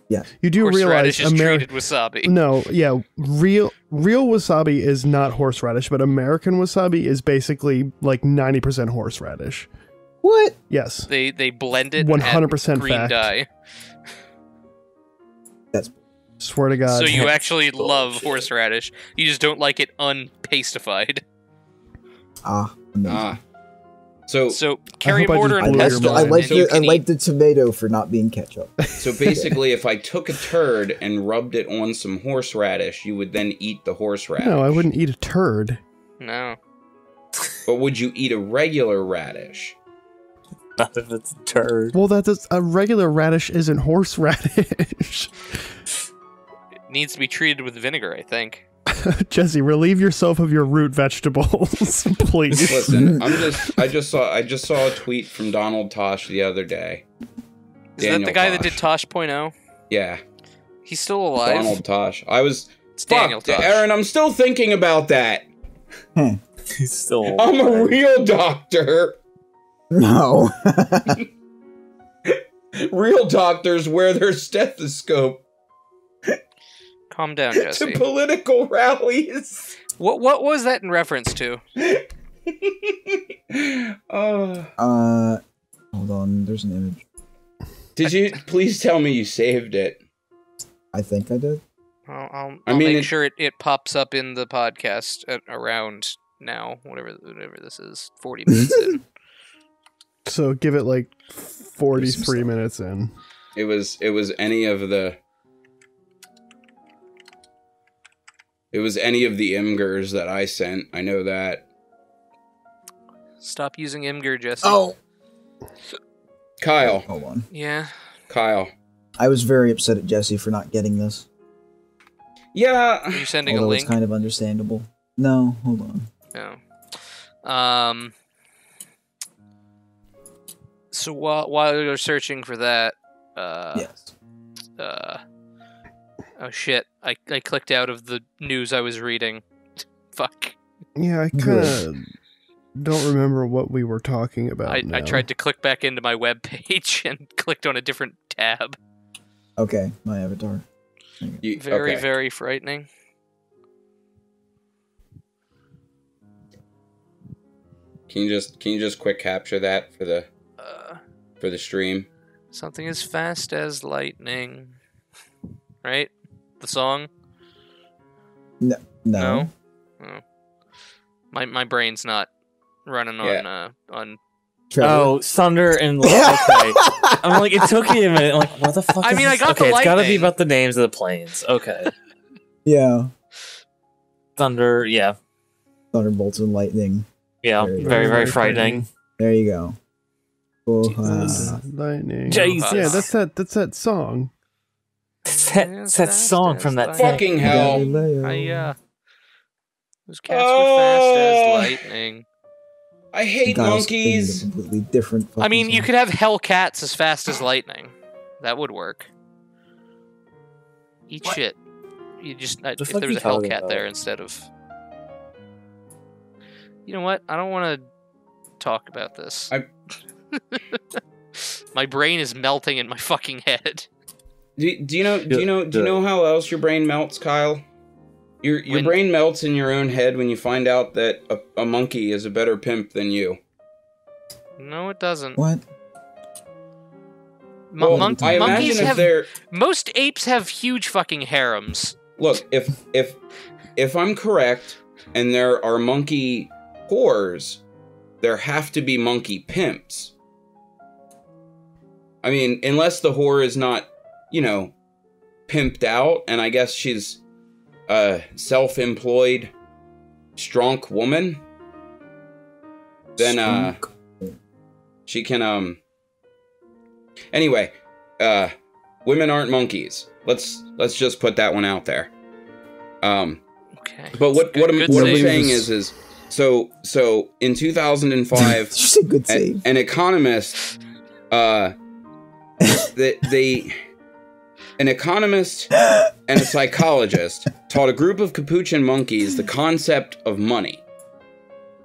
Yes. You do realize Horseradish is treated wasabi. No, yeah, real wasabi is not horseradish, but American wasabi is basically like 90% horseradish. What? Yes. They blend it 100% and green fact. dye. Swear to God. So you actually love horseradish. You just don't like it unpastified. Amazing. Ah. So So carry hope I mortar just and blew your pestle. mind. and you I can like eat. the tomato for not being ketchup. so basically, if I took a turd and rubbed it on some horseradish, you would then eat the horseradish. No, I wouldn't eat a turd. No. But would you eat a regular radish? Not if it's a turd. Well, a regular radish isn't horseradish. It needs to be treated with vinegar, I think. Jesse, relieve yourself of your root vegetables, please. Listen, I just saw a tweet from Donald Tosh the other day. Is that the guy that did Tosh.0? Yeah. He's still alive? Donald Tosh. It's Daniel Tosh. Aaron, I'm still thinking about that. He's still. I'm a real doctor. No. Real doctors wear their stethoscope Calm down, Jesse. to political rallies. What was that in reference to? Hold on. There's an image. Did you please tell me you saved it? I think I did. I'll make sure it pops up in the podcast at around now, whatever this is, 40 minutes in. So give it like 43 minutes in. It was any of the Imgurs that I sent. I know that. Stop using Imgur, Jesse. Oh. Kyle. Hold on. Yeah. Kyle. I was very upset at Jesse for not getting this. Yeah. Are you sending Although a link? it's kind of understandable. No, hold on. No. So while you're searching for that, Yes. Oh shit! I clicked out of the news I was reading. Fuck. Yeah, I kind of don't remember what we were talking about. I tried to click back into my web page and clicked on a different tab. Okay, my avatar. Very, very frightening. Can you just quick capture that for the stream? Something as fast as lightning. Right? The song? No. No? Oh. My brain's not running on Trevor. Oh, thunder and okay. I'm like, it took me a minute. I'm like, what the fuck? I is mean, I this? got the okay, it's got to be lightning. about the names of the planes. Okay, Yeah. thunder. Yeah, Thunderbolts and lightning. yeah. Very, Very, very frightening. There you go. Lightning. Jesus. Yeah, that's that song. It's that song from that thing. Fucking hell. Those cats were fast as lightning. I hate monkeys. Completely different. I mean, fucking you could have Hellcats as fast as lightning. That would work. Eat shit. You just if fuck there was you a talking Hellcat about? there instead of. You know what? I don't want to talk about this. My brain is melting in my fucking head. Do you know how else your brain melts, Kyle? Your brain melts in your own head when you find out that a monkey is a better pimp than you. No, it doesn't. What? I Monkeys imagine if they're most apes have huge fucking harems. look if I'm correct and there are monkey whores, there have to be monkey pimps. I mean, unless the whore is not, pimped out, and I guess she's a self-employed, strong woman, then, she can, anyway, women aren't monkeys. Let's just put that one out there. Okay. But what I'm save. saying is so in 2005, Just a good save. an economist, an economist and a psychologist taught a group of capuchin monkeys the concept of money.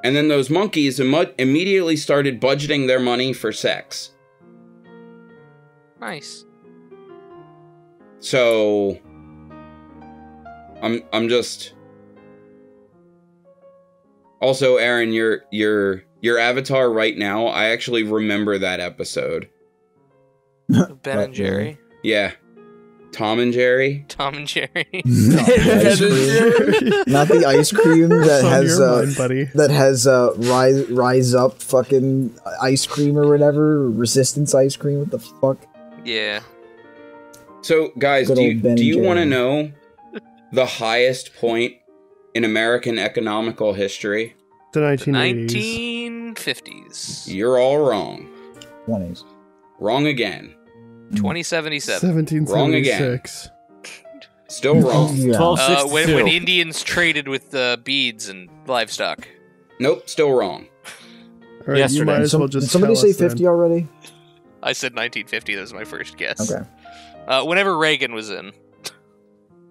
And then those monkeys immediately started budgeting their money for sex. Nice. So I'm just also, Aaron, your avatar right now, I actually remember that episode. Ben and Jerry. Yeah. Tom and Jerry. Tom and Jerry. Ice cream. Not the ice cream that On has your mind, buddy. that has rise up fucking ice cream or whatever, resistance ice cream. What the fuck? Yeah. So, guys, Good do old Ben you and want to Jerry. know the highest point in American economical history? The The 1980s. 1950s. You're all wrong. 20s. Wrong again. 2077. 1776. Still wrong. Yeah. 1262. When Indians traded with beads and livestock. Nope, still wrong. All right, you Yesterday. might as well Did just somebody tell say us then. 50 already? I said 1950. That was my first guess. Okay. Whenever Reagan was in.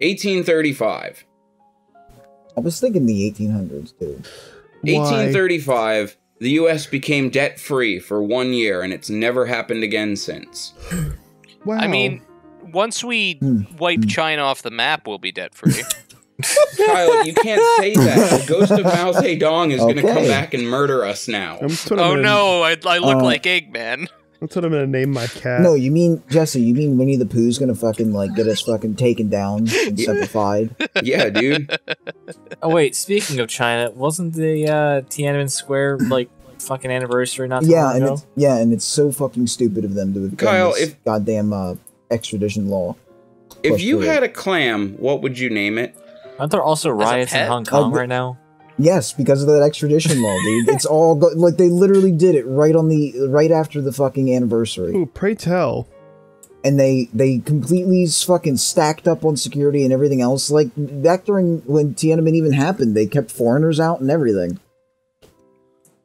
1835. I was thinking the 1800s, too. Why? 1835, the U.S. became debt-free for 1 year, and it's never happened again since. Wow. I mean, once we wipe China off the map, we'll be debt-free. Kyle, you can't say that. The ghost of Mao Zedong is going to come Okay. back and murder us now. That's what Oh I'm gonna, no, I look like Eggman. That's what I'm gonna name my cat. No, you mean, Jesse, you mean Winnie the Pooh's gonna fucking, like, get us fucking taken down and simplified? Yeah, dude. Oh wait, speaking of China, wasn't the Tiananmen Square like fucking anniversary not too Yeah, long and ago? and it's so fucking stupid of them to have done Kyle, this if- goddamn extradition law. If Push you through. had a clam, what would you name it? Aren't there also riots in pet? Hong Kong but- right now? Yes, because of that extradition law, dude. It's all like they literally did it right after the fucking anniversary, Ooh, pray tell. and they completely fucking stacked up on security and everything else. Like back during when Tiananmen even happened, they kept foreigners out and everything.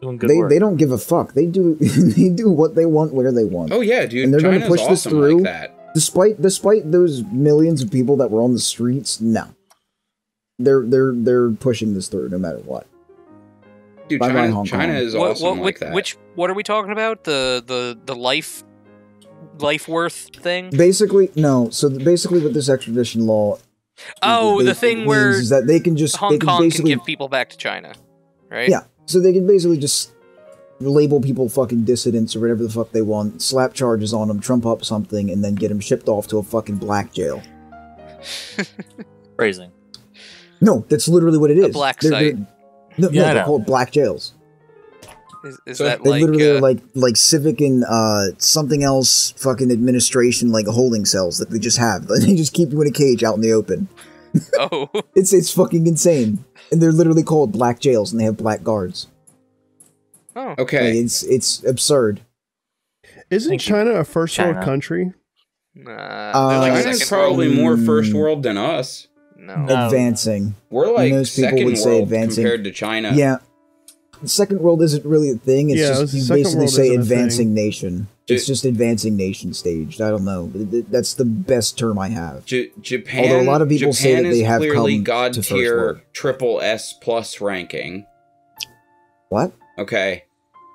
Doing good work. They don't give a fuck. They do they do what they want where they want. Oh yeah, dude. And they're gonna China's push this awesome through? like that. Despite those millions of people that were on the streets, no. They're pushing this through no matter what. Dude, Bye-bye, Hong China Kong. is awesome like that. What are we talking about? The life worth thing? Basically, no. So basically, with this extradition law, Oh, the thing where is that they can just Hong Kong can basically give people back to China, right? yeah. So they can basically just label people fucking dissidents or whatever the fuck they want, slap charges on them, trump up something, and then get them shipped off to a fucking black jail. Phrasing. No, that's literally what it is. black They're- site. No, Yeah, I they're know. called black jails. Is So that They like literally are like civic and something else fucking administration like holding cells that they just have. They just keep you in a cage out in the open. oh It's fucking insane. And they're literally called black jails and they have black guards. oh Okay. Like, it's absurd. Isn't Thank you, China a first world China. country? they're like China's China's second probably world. more first world than us. No. Advancing. We're like Most people second would say world advancing. compared to China. Yeah. The second world isn't really a thing. It's Yeah, just you second basically world say isn't a advancing thing. nation. It's just advancing nation staged. I don't know. That's the best term I have. Japan. Although a lot of people say Japan that they is have clearly come god to first tier world. triple S plus ranking. What? Okay,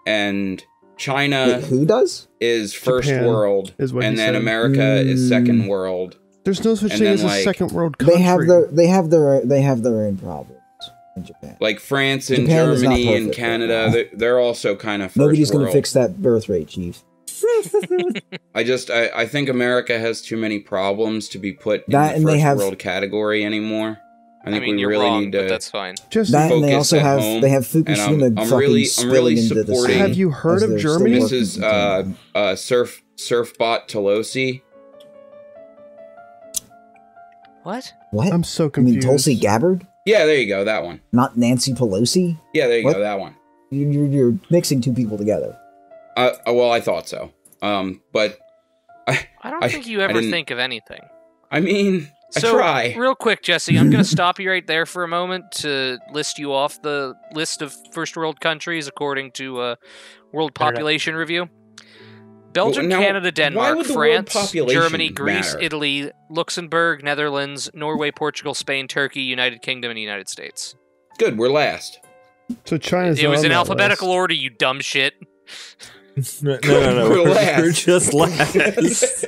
and China Wait, who does? is first Japan world, is what and he then said. America is second world. There's no such And thing then, as a like, second world country. They have their own problems in Japan. Like France and Japan is not Germany and perfect right Canada, now. they're also kind of first Nobody's world. gonna fix that birth rate, Chief. I think America has too many problems to be put in That the and they first have- world category anymore. I I think mean, we you're really wrong, need but to. that's fine. Just That and they focus also at have home, they have and Fukushima I'm fucking really spilling into the supporting- sea. Have you heard as of they're still Germany? working Mrs. to contain them. Surfbot Tolosi. What? What? I'm so You mean confused. Tulsi Gabbard? Yeah, there you go. That one. Not Nancy Pelosi? Yeah, there you What? go. That one. You're mixing two people together. Well, I thought so. But I don't I- think you I ever didn't- think of anything. I mean, So, I try. real quick, Jesse, I'm going to stop you right there for a moment to list you off the list of first world countries according to World Population Review. Belgium, Well, now, Canada, why Denmark, would the word France, population Germany, Greece, matter? Italy, Luxembourg, Netherlands, Norway, Portugal, Spain, Turkey, United Kingdom, and the United States. Good, we're last. So China's It was on in that alphabetical list. order, you dumb shit. No. We're last. We're just last.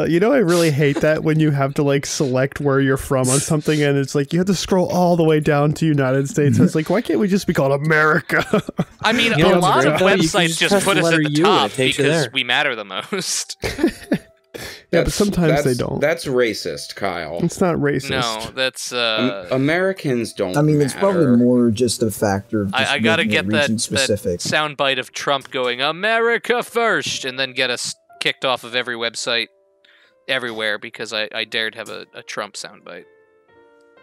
You know, I really hate that when you have to like select where you're from on something, and it's like you have to scroll all the way down to United States. It's like, why can't we just be called America? I mean, You know a what's lot great, of though? You can websites just just press put the us at letter the U and top it takes you because there. we matter the most. Yeah, but sometimes they don't. That's racist, Kyle. It's not racist. No, that's Americans don't. I mean, it's probably matter. more just a factor of just I gotta making it get that region specific. soundbite of Trump going America first, and then get us kicked off of every website everywhere because I dared have a Trump soundbite.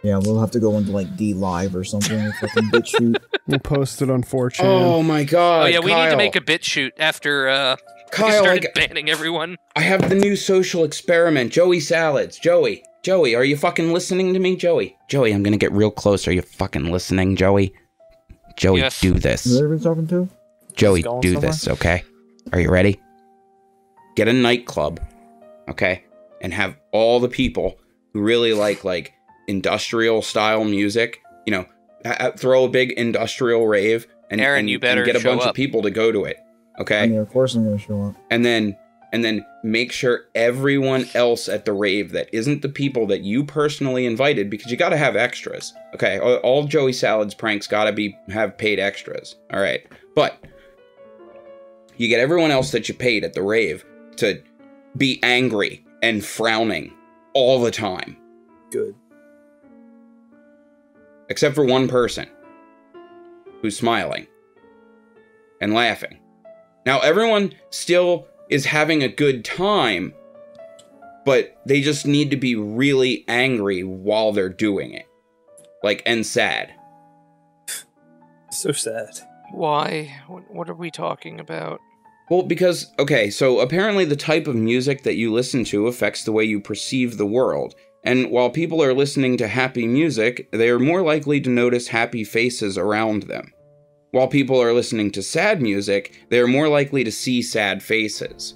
Yeah, we'll have to go into like D Live or something. Fucking BitChute. We'll post it on 4chan. Oh my god. Oh yeah, we need to Kyle. make a BitChute after we Kyle, started banning everyone. I have the new social experiment, Joey Salads. Joey, are you fucking listening to me, Joey? Joey, I'm gonna get real close. Are you fucking listening, Joey? Joey, Yes. do this. Is that everybody talking to? Joey, going do somewhere? this, okay? Are you ready? Get a nightclub, okay? And have all the people who really like industrial style music, you know, throw a big industrial rave and, Aaron, and, you better and get a show bunch up. of people to go to it, okay? I mean, of course I'm gonna show up. And then make sure everyone else at the rave that isn't the people that you personally invited, because you got to have extras. Okay, all Joey Salad's pranks got to have paid extras. All right, but you get everyone else that you paid at the rave to be angry and frowning all the time, Good. except for one person who's smiling and laughing. Now everyone still is having a good time, but they just need to be really angry while they're doing it. Like, and sad. So sad. Why? What are we talking about? Well, because, okay, so apparently the type of music that you listen to affects the way you perceive the world. And while people are listening to happy music, they are more likely to notice happy faces around them. While people are listening to sad music, they are more likely to see sad faces.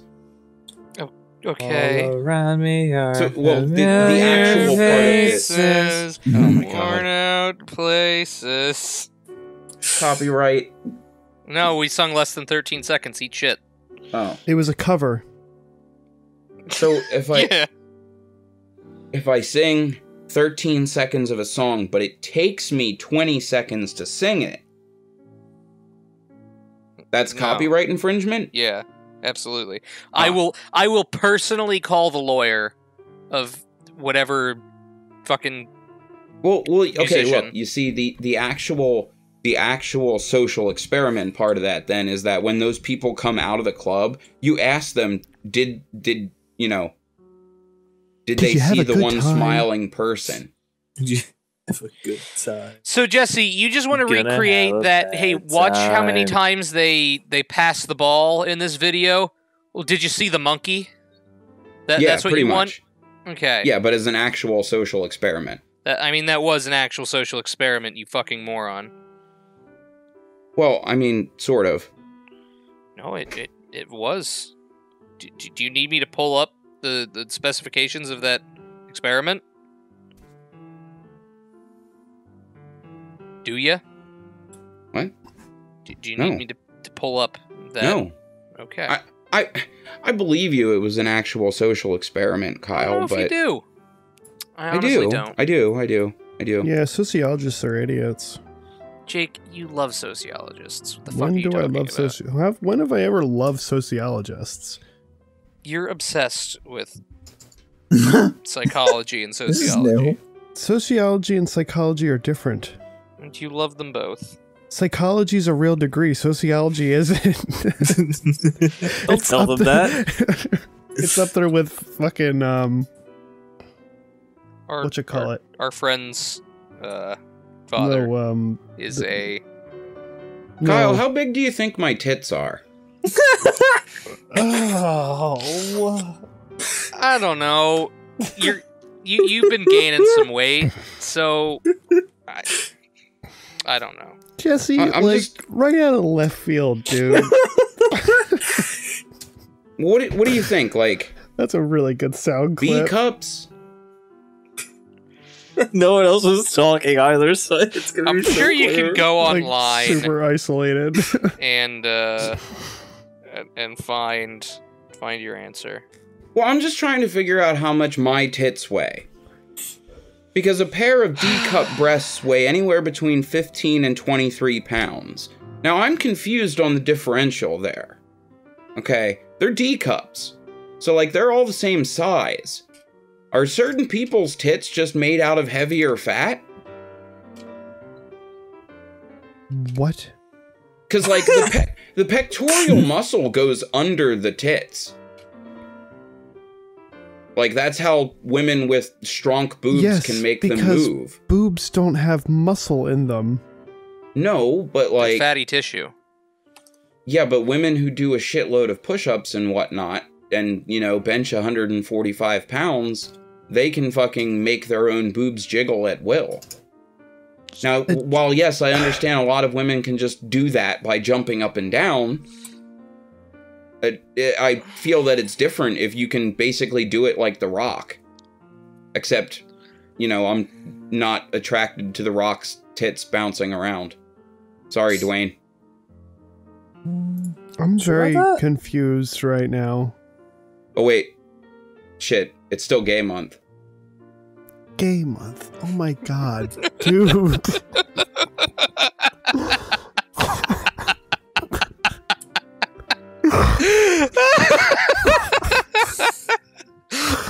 Okay. All around me are So, well, the actual part of this... Faces, Oh my worn god. out places. Copyright. No, we sung less than 13 seconds each shit. Oh. It was a cover. So if I... Yeah. If I sing 13 seconds of a song, but it takes me 20 seconds to sing it, that's No. copyright infringement? Yeah, absolutely. Ah. I will personally call the lawyer of whatever fucking Well, okay, Musician. look, you see, the actual social experiment part of that then is that when those people come out of the club, you ask them, did you know, did they you have see a the good one time? smiling person? Did you have a good time? So Jesse, you just want to Gonna recreate have a that? Hey, bad watch how many time. times they pass the ball in this video. Well, did you see the monkey? Yeah, That's what pretty you much. want. Okay. Yeah, but as an actual social experiment. I mean, that was an actual social experiment. You fucking moron. Well, I mean, sort of. No, it was. Do you need me to pull up the specifications of that experiment? Do you? What? Do you No. need me to pull up that? No. Okay. I believe you it was an actual social experiment, I don't Kyle, know if but you do. I I honestly do. don't. I do. Yeah, sociologists are idiots. Jake, you love sociologists. What the fuck are When you do I talking love about? When have I ever loved sociologists? You're obsessed with psychology and This is sociology. new. Sociology and psychology are different. And you love them both. Psychology is a real degree. Sociology isn't. Don't tell them that. It's up there with fucking Our, what you call it? Our friend's father No, is a... Kyle, no. how big do you think my tits are? Oh, I don't know. You've been gaining some weight, so I don't know. Jesse, I'm like just- right out of left field, dude. What do you think? Like That's a really good sound B clip. cups? No one else was talking either, so it's gonna I'm be so sure you clear. can go Like, online super isolated. and find your answer. Well, I'm just trying to figure out how much my tits weigh. Because a pair of D-cup breasts weigh anywhere between 15 and 23 pounds. Now, I'm confused on the differential there. Okay, they're D-cups. So, like, they're all the same size. Are certain people's tits just made out of heavier fat? What? Because, like, the pectoral muscle goes under the tits. Like, that's how women with strong boobs can make them move. Boobs don't have muscle in them. No, but like... Fatty tissue. Yeah, but women who do a shitload of push-ups and whatnot, and, you know, bench 145 pounds, they can fucking make their own boobs jiggle at will. Now, while yes, I understand a lot of women can just do that by jumping up and down, I feel that it's different if you can basically do it like The Rock. Except, you know, I'm not attracted to The Rock's tits bouncing around. Sorry, Dwayne. I'm very confused right now. Oh, wait. Shit. It's still gay month. Gay month. Oh my god. Dude.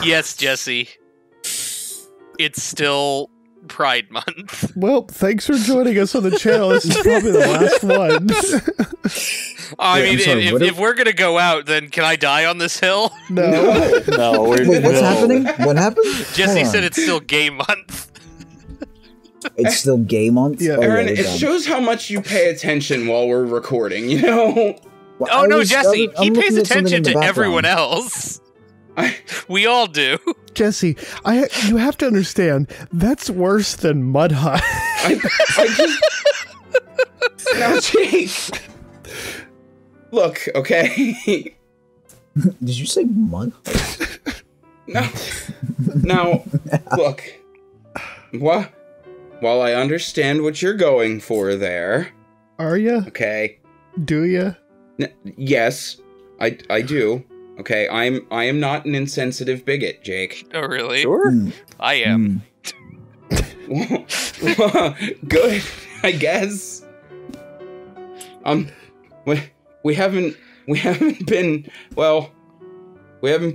Yes, Jesse. It's still Pride Month. Well, thanks for joining us on the channel. This is probably the last one. I mean, if we're gonna go out, then can I die on this hill? No. No, Wait, what's happening? What happened? Jesse said it's still gay month. It's still gay month? Yeah. Oh, Aaron, yeah, it shows how much you pay attention while we're recording, you know? Well, Oh no, Jesse, I'm he pays looking at something attention in the to everyone background. else. We all do. Jesse, you have to understand, that's worse than Mud Hut. I just... Now, Jake. Look, okay? Did you say mud? No. Now, look. While I understand what you're going for there... Are ya? Okay. Do ya? Yes, I do. Okay, I am not an insensitive bigot, Jake. Oh really? Sure. I am. Good, I guess. We haven't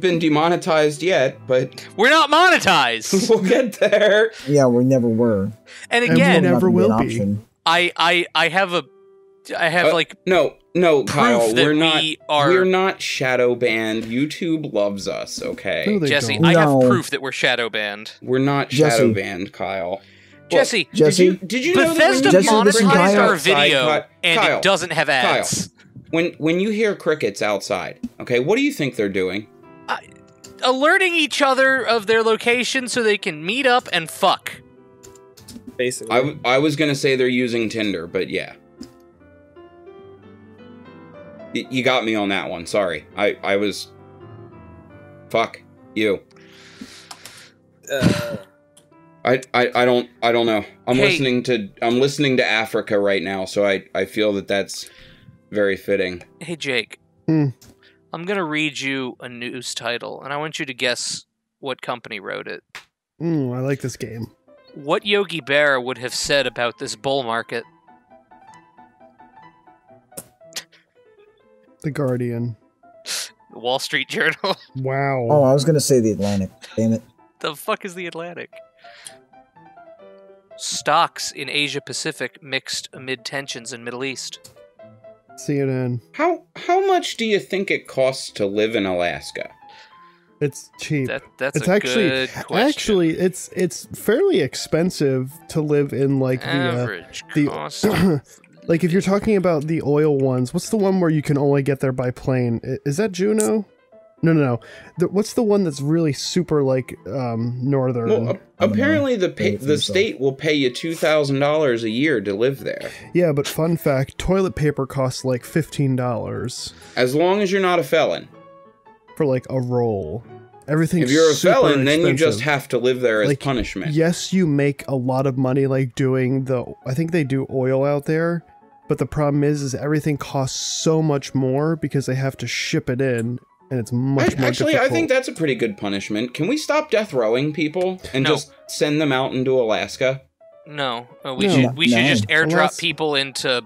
been demonetized yet, but We're not monetized. we'll get there. Yeah, we never were. And And again, we never Not will an be. option. I have like No, Kyle, that we're not shadow banned. YouTube loves us, okay? No, they Jesse, don't. I have No. proof that we're shadow banned. We're not Jesse. shadow banned, Kyle. Jesse, Jesse? Did you know that Bethesda when you Jesse, listen, monetized Kyle. our outside, video and Kyle, it doesn't have ads. when you hear crickets outside, okay, what do you think they're doing? Alerting each other of their location so they can meet up and fuck. Basically. I was gonna say they're using Tinder, but yeah. You got me on that one. Sorry, I was. Fuck you. I don't know. I'm listening to Africa right now, so I feel that that's very fitting. Hey Jake, Hmm. I'm gonna read you a news title, and I want you to guess what company wrote it. I like this game. What Yogi Bear would have said about this bull market? The Guardian. The Wall Street Journal. Wow. Oh, I was gonna say the Atlantic. Damn it. The fuck is the Atlantic? Stocks in Asia Pacific mixed amid tensions in Middle East. CNN. How much do you think it costs to live in Alaska? It's cheap. That's it's a actually good question. actually it's fairly expensive to live in like Average the cost. like if you're talking about the oil ones. What's the one where you can only get there by plane? Is that Juneau? No. What's the one that's really super like northern? Well, apparently the state will pay you $2,000 a year to live there, Yeah, but fun fact: toilet paper costs like $15 as long as you're not a felon. for like a roll. Everything's If you're a super felon, then you expensive. just have to live there as Like, punishment. Yes, you make a lot of money like doing I think they do oil out there, but the problem is everything costs so much more because they have to ship it in, and it's much more Actually, difficult. I think that's a pretty good punishment. Can we stop death rowing people and No. just send them out into Alaska? No, we No. should just airdrop Unless- people into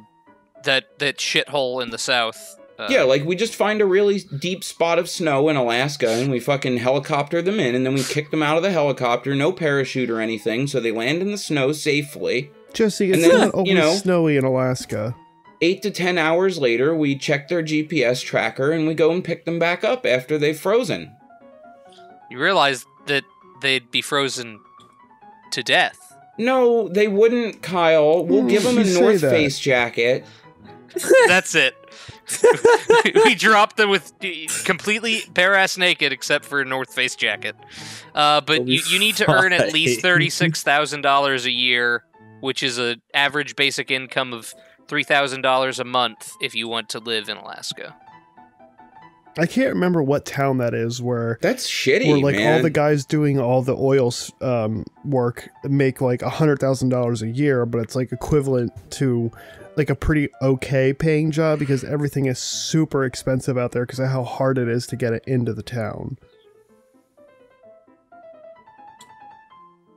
that shithole in the south. Yeah, like we just find a really deep spot of snow in Alaska and we fucking helicopter them in and then we kick them out of the helicopter, no parachute or anything, so they land in the snow safely. Jesse, it's and then, not always you know- snowy in Alaska. 8 to 10 hours later, we check their GPS tracker and we go and pick them back up after they've frozen. You realize that they'd be frozen to death. No, they wouldn't, Kyle. We'll give them a North Face jacket. That's it. We dropped them with completely bare-ass naked except for a North Face jacket. But you need to earn at least $36,000 a year, which is an average basic income of $3,000 a month if you want to live in Alaska. I can't remember what town that is where that's shitty. Where like man. all the guys doing all the oil work make like $100,000 a year, but it's like equivalent to like a pretty okay paying job because everything is super expensive out there because of how hard it is to get it into the town.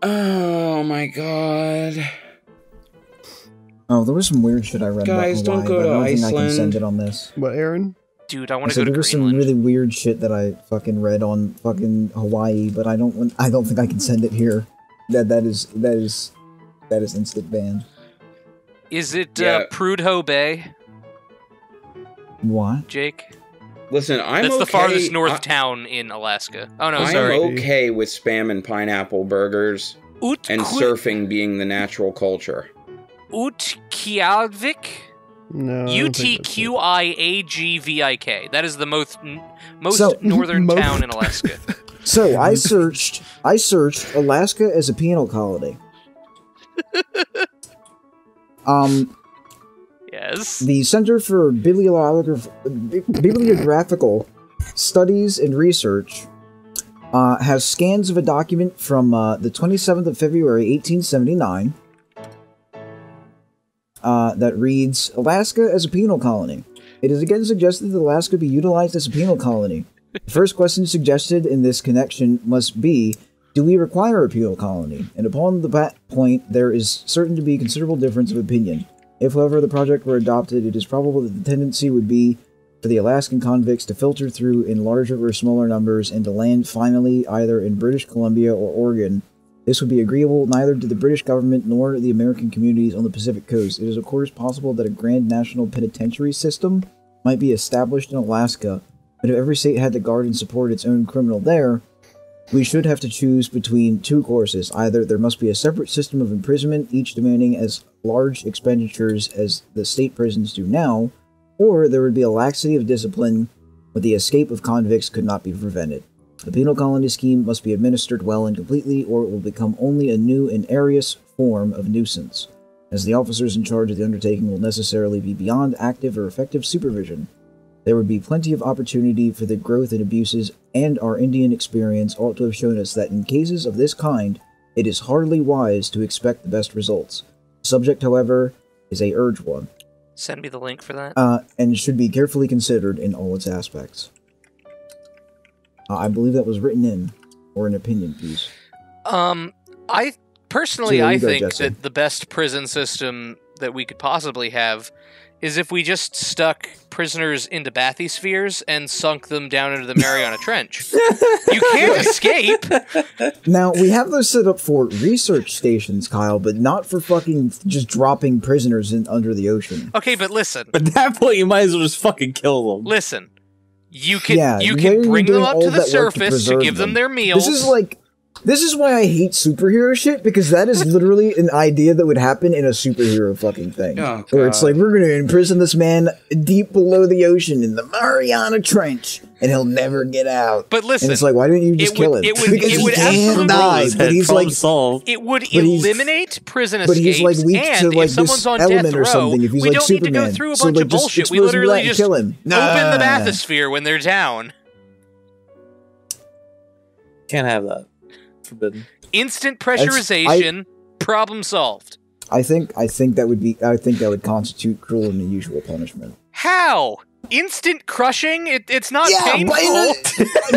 Oh my god. Oh, there was some weird shit I read Guys, about Hawaii, don't go but to I don't think I can Iceland. send it on this. What, Aaron? Dude, I want to go to there was some Greenland. really weird shit that I fucking read on fucking Hawaii, but I don't think I can send it here. That is instant ban. Is it Prudhoe Bay, What? Jake? Listen, I'm That's okay. the farthest north town in Alaska. Oh no, I'm sorry. okay with Spam and pineapple burgers and surfing being the natural culture. Utqiagvik? No. I don't think that's it. Utqiagvik. That is the most So- northern town in Alaska. So I searched Alaska as a penal colony. Yes. The Center for Bibliographical Studies and Research has scans of a document from the 27th of February, 1879, that reads, Alaska as a penal colony. It is again suggested that Alaska be utilized as a penal colony. The first question suggested in this connection must be, do we require a penal colony? And upon that point, there is certain to be considerable difference of opinion. If, however, the project were adopted, it is probable that the tendency would be for the Alaskan convicts to filter through in larger or smaller numbers and to land finally either in British Columbia or Oregon. This would be agreeable neither to the British government nor the American communities on the Pacific coast. It is, of course, possible that a grand national penitentiary system might be established in Alaska, but if every state had to guard and support its own criminal there, we should have to choose between two courses. Either there must be a separate system of imprisonment, each demanding as large expenditures as the state prisons do now, or there would be a laxity of discipline, but the escape of convicts could not be prevented. The penal colony scheme must be administered well and completely, or it will become only a new and areas form of nuisance, as the officers in charge of the undertaking will necessarily be beyond active or effective supervision. There would be plenty of opportunity for the growth in abuses, and our Indian experience ought to have shown us that in cases of this kind, it is hardly wise to expect the best results. The subject, however, is a urgent one. Send me the link for that. And should be carefully considered in all its aspects. I believe that was written in, or an opinion piece. I personally, So, I you go, think Jesse. that the best prison system that we could possibly have is if we just stuck prisoners into bathyspheres and sunk them down into the Mariana Trench. You can't escape. Now, we have those set up for research stations, Kyle, but not for fucking just dropping prisoners in under the ocean. Okay, but listen. At that point, you might as well just fucking kill them. Listen. You can Yeah, you why are can you bring them doing up all to the that work to surface to preserve give them them? their meals. This is why I hate superhero shit, because that is literally an idea that would happen in a superhero fucking thing. Oh, where it's God. like, we're gonna imprison this man deep below the ocean in the Mariana Trench, and he'll never get out. But listen, and it's like, why don't you just kill him? It would because he can't absolutely die, but he's like, solved. It would he's- eliminate prison but escapes, he's like weak and to like if someone's this on death element row, or something. If he's we like don't Superman, need to go through a so bunch like of just bullshit. We expose him to literally that and just kill him. open the Nah. bathysphere when they're down. Can't have that. Forbidden. Instant pressurization, problem solved. I think that would constitute cruel and unusual punishment. How? Instant crushing? It's not painful.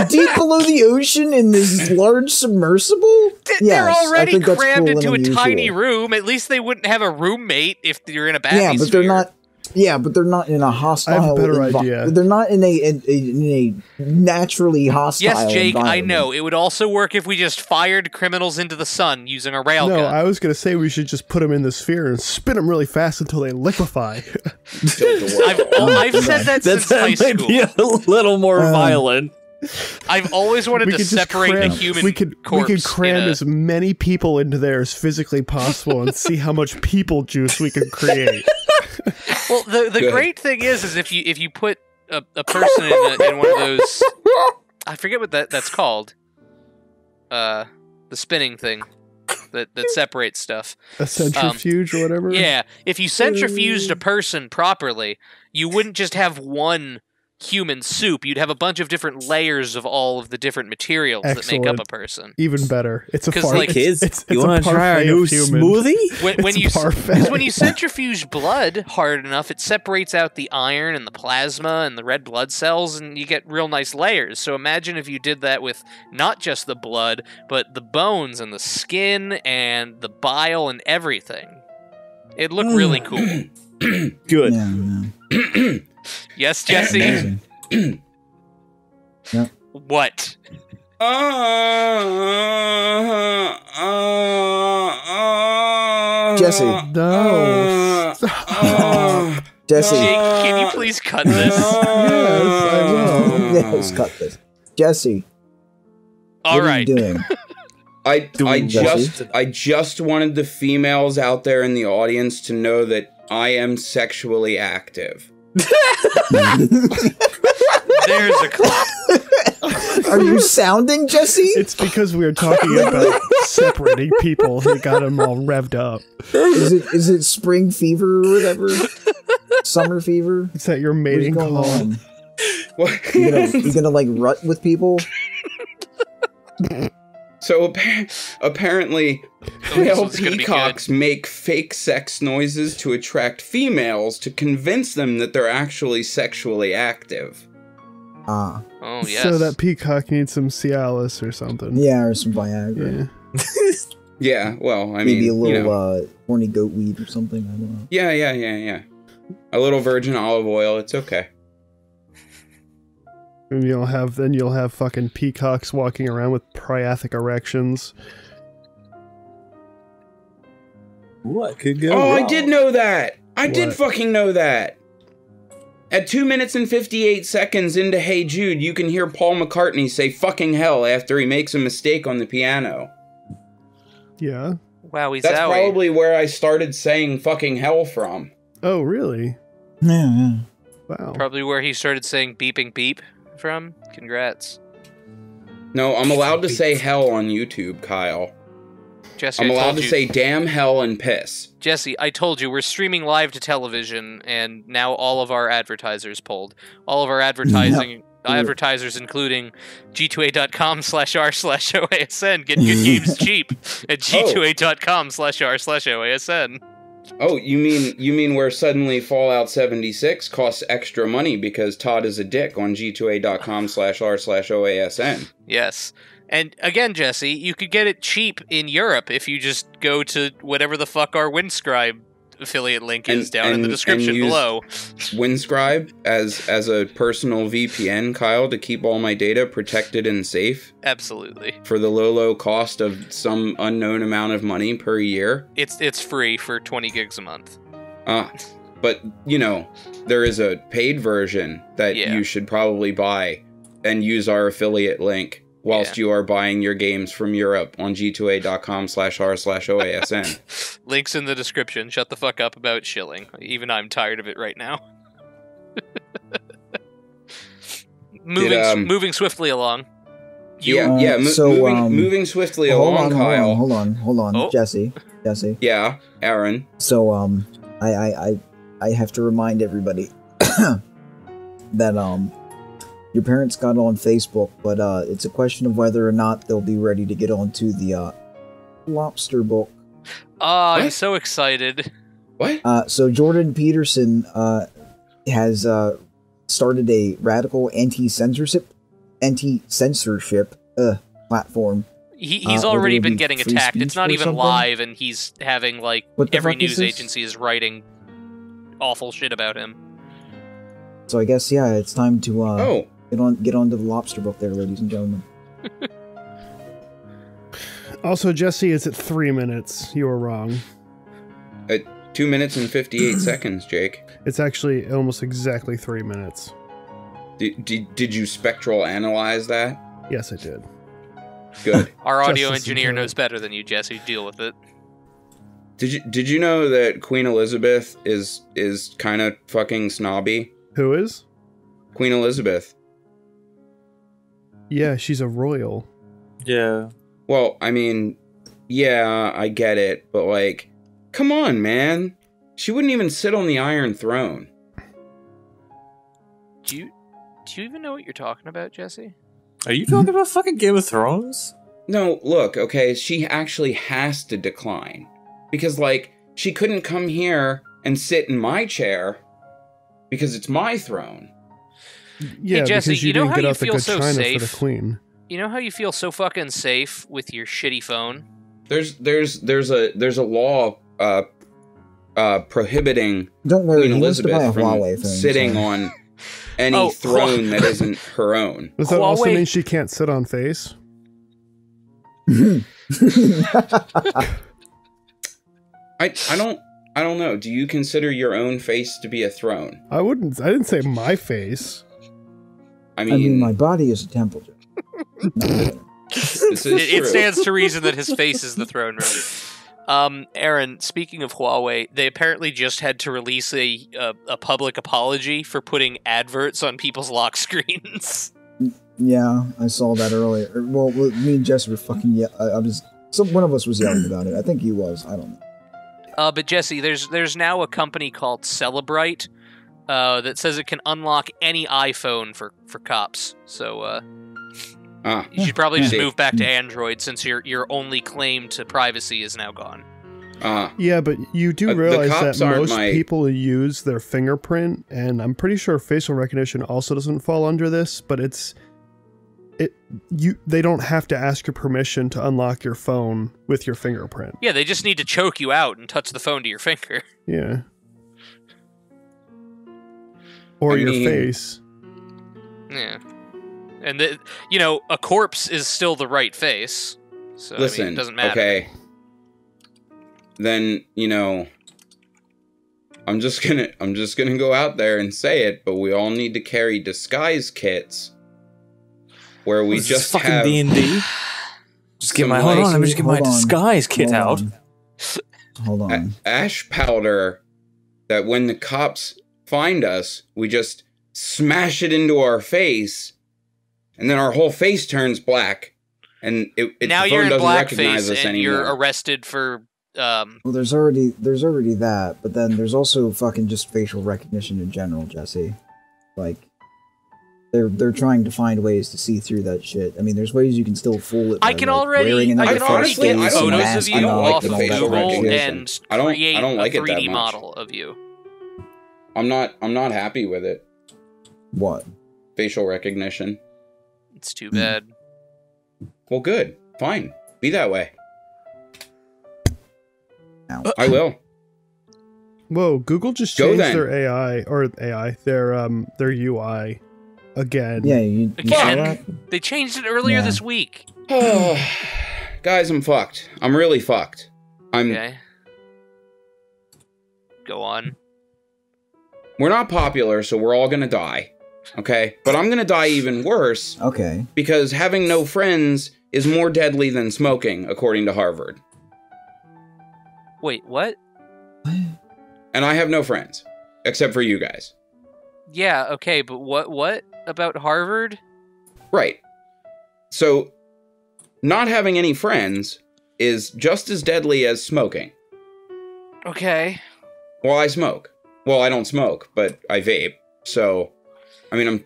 Deep below the ocean in this large submersible? They're already I think that's crammed cruel and into a unusual. tiny room. At least they wouldn't have a roommate if you're in a bathysphere. Yeah, but they're not. Yeah, but they're not in a hostile. I have a better idea. They're not in a naturally hostile. Yes, Jake, I environment. know. It would also work if we just fired criminals into the sun using a railgun. No, I was going to say we should just put them in the sphere and spin them really fast until they liquefy. I've said that since high That might school. be a little more violent. I've always wanted We to could just separate cram- a human we could corpse cram in a- as many people into there as physically possible and see how much people juice we could create. Well, the Good. great thing is if you put a person in one of those, I forget what that's called, the spinning thing that separates stuff. A centrifuge or whatever? Yeah, if you centrifuged a person properly, you wouldn't just have one human soup. You'd have a bunch of different layers of all of the different materials that make up Excellent. a person. Even better. It's a 'Cause, far- like, Kids, it's you a want to try our parfait new of human. smoothie? When It's you a parfait. because when you centrifuge blood hard enough, it separates out the iron and the plasma and the red blood cells, and you get real nice layers. So imagine if you did that with not just the blood, but the bones and the skin and the bile and everything. It'd look really cool. Good. Yeah. Yes, Jesse. Amazing. Yep. What? Jesse. No. Jesse. Jake, can you please cut this? Yes, I will. Yes, cut this. Jesse. All what right. Are you doing? I just wanted the females out there in the audience to know that I am sexually active. There's a clap. Are you sounding, Jesse? It's because we were talking about separating people who got them all revved up. Is it spring fever or whatever? Summer fever? Is that your What's mating going call? on? What? You gonna like rut with people? So apparently, male one's gonna be peacocks make fake sex noises to attract females to convince them that they're actually sexually active. Ah, Oh, yes. So that peacock needs some Cialis or something. yeah, or some Viagra. Yeah. Yeah, well, I Maybe mean, a little you know, horny goat weed or something. I don't know. yeah. A little virgin olive oil, it's okay. And you'll have fucking peacocks walking around with priathic erections. What could go Oh, wrong? I did know that! I did What? fucking know that! At 2 minutes and 58 seconds into Hey Jude, you can hear Paul McCartney say fucking hell after he makes a mistake on the piano. Yeah. Wowie That's zowie. probably where I started saying fucking hell from. Oh, really? Yeah. Wow. Probably where he started saying beeping beep from. Congrats. No, I'm allowed to say hell on YouTube, Kyle. Jesse, I'm I allowed told to you. say damn hell and piss. Jesse, I told you, we're streaming live to television, and now all of our advertisers pulled. All of our advertisers, including g2a.com/r/OASN. Get good games cheap at g2a.com/r/OASN. Oh, you mean where suddenly Fallout 76 costs extra money because Todd is a dick on g2a.com/r/OASN. Yes. And again, Jesse, you could get it cheap in Europe if you just go to whatever the fuck our Windscribe affiliate link is down in the description use below. Windscribe as a personal VPN, Kyle, to keep all my data protected and safe Absolutely. for the low cost of some unknown amount of money per year. It's free for 20 gigs a month. But, you know, there is a paid version that Yeah. you should probably buy and use our affiliate link whilst you are buying your games from Europe on g2a.com/r/OASN. Links in the description. Shut the fuck up about shilling. Even I'm tired of it right now. Moving swiftly along. Moving swiftly along, Kyle. Hold on, Oh. Jesse. Yeah, Aaron. So, I have to remind everybody that, your parents got on Facebook, but, it's a question of whether or not they'll be ready to get onto the, lobster book. Ah, I'm What? so excited. What? So Jordan Peterson, has, started a radical anti-censorship platform. He's Or already there'll been be getting free attacked. It's speech not or even something? live, and he's having, like, What the every fuck is news this? agency is writing awful shit about him. So I guess, yeah, it's time to, Oh, get onto the lobster book there, ladies and gentlemen. Also, Jesse, it's at 3 minutes. You were wrong. 2 minutes and 58 seconds, Jake. It's actually almost exactly 3 minutes. Did you spectral analyze that? Yes, I did. Good. Our audio Justice engineer enjoyed knows better than you, Jesse. Deal with it. Did you know that Queen Elizabeth is kind of fucking snobby? Who is? Queen Elizabeth. Yeah, she's a royal. Yeah. Well, I mean, yeah, I get it, but like, come on, man. She wouldn't even sit on the Iron Throne. Do you even know what you're talking about, Jesse? Are you talking about fucking Game of Thrones? No, look, okay, she actually has to decline. Because, like, she couldn't come here and sit in my chair because it's my throne. Yeah, Jesse, because you you know didn't how get you out the feel good so china safe? for the queen. You know how you feel so fucking safe with your shitty phone? There's a law prohibiting Don't worry, Queen he wants to buy a Elizabeth from Huawei phone. sitting so- on any throne that isn't her own. Does that also Huawei- mean she can't sit on face? I don't know. Do you consider your own face to be a throne? I didn't say my face. I I mean, mean, my body is a temple. this is It true. stands to reason that his face is the throne room. Aaron, speaking of Huawei, they apparently just had to release a public apology for putting adverts on people's lock screens. Yeah, I saw that earlier. Well, me and Jess were fucking. One of us was yelling about it. I think he was. I don't know. But Jesse, there's now a company called Celebrite that says it can unlock any iPhone for cops. So you should probably just Yeah. move back to Android since your only claim to privacy is now gone. Yeah, but you do The realize cops that aren't most my- people use their fingerprint, and I'm pretty sure facial recognition also doesn't fall under this, but they don't have to ask your permission to unlock your phone with your fingerprint. Yeah, they just need to choke you out and touch the phone to your finger. Yeah. Or I your mean- face. Yeah. And a corpse is still the right face. So Listen, I mean, it doesn't matter. okay. Then, I'm just gonna go out there and say it, but we all need to carry disguise kits where we Is this just fucking have D&D. Just get some my hold on. Let me nice- just get my hold on, disguise kit hold out. on. Hold on. ash powder that when the cops find us, we just smash it into our face, and then our whole face turns black, and Now the you're phone in doesn't recognize blackface us and you're anymore. arrested for Well, there's already that, but then there's also fucking just facial recognition in general, Jesse. Like, they're trying to find ways to see through that shit. I mean, there's ways you can still fool it. I by, can like, already wearing another get honestly, I face don't- and photos of masking you I don't up like off the and all that facial Google shit. recognition. and I create don't like a it that 3D much. model of you. I'm not happy with it. What? Facial recognition. It's too bad. Well, good. Fine. Be that way. Ow. I will. Whoa, Google just Go changed then. their UI again. Yeah, you saw Again, that? they changed it earlier Yeah. this week. Guys, I'm fucked. I'm really fucked. Okay. Go on. We're not popular, so we're all gonna die. Okay? But I'm gonna die even worse Okay. because having no friends is more deadly than smoking, according to Harvard. Wait, what? And I have no friends. Except for you guys. Yeah, okay, but what about Harvard? Right. So, not having any friends is just as deadly as smoking. Okay. Well, I smoke. Well, I don't smoke, but I vape. So, I mean,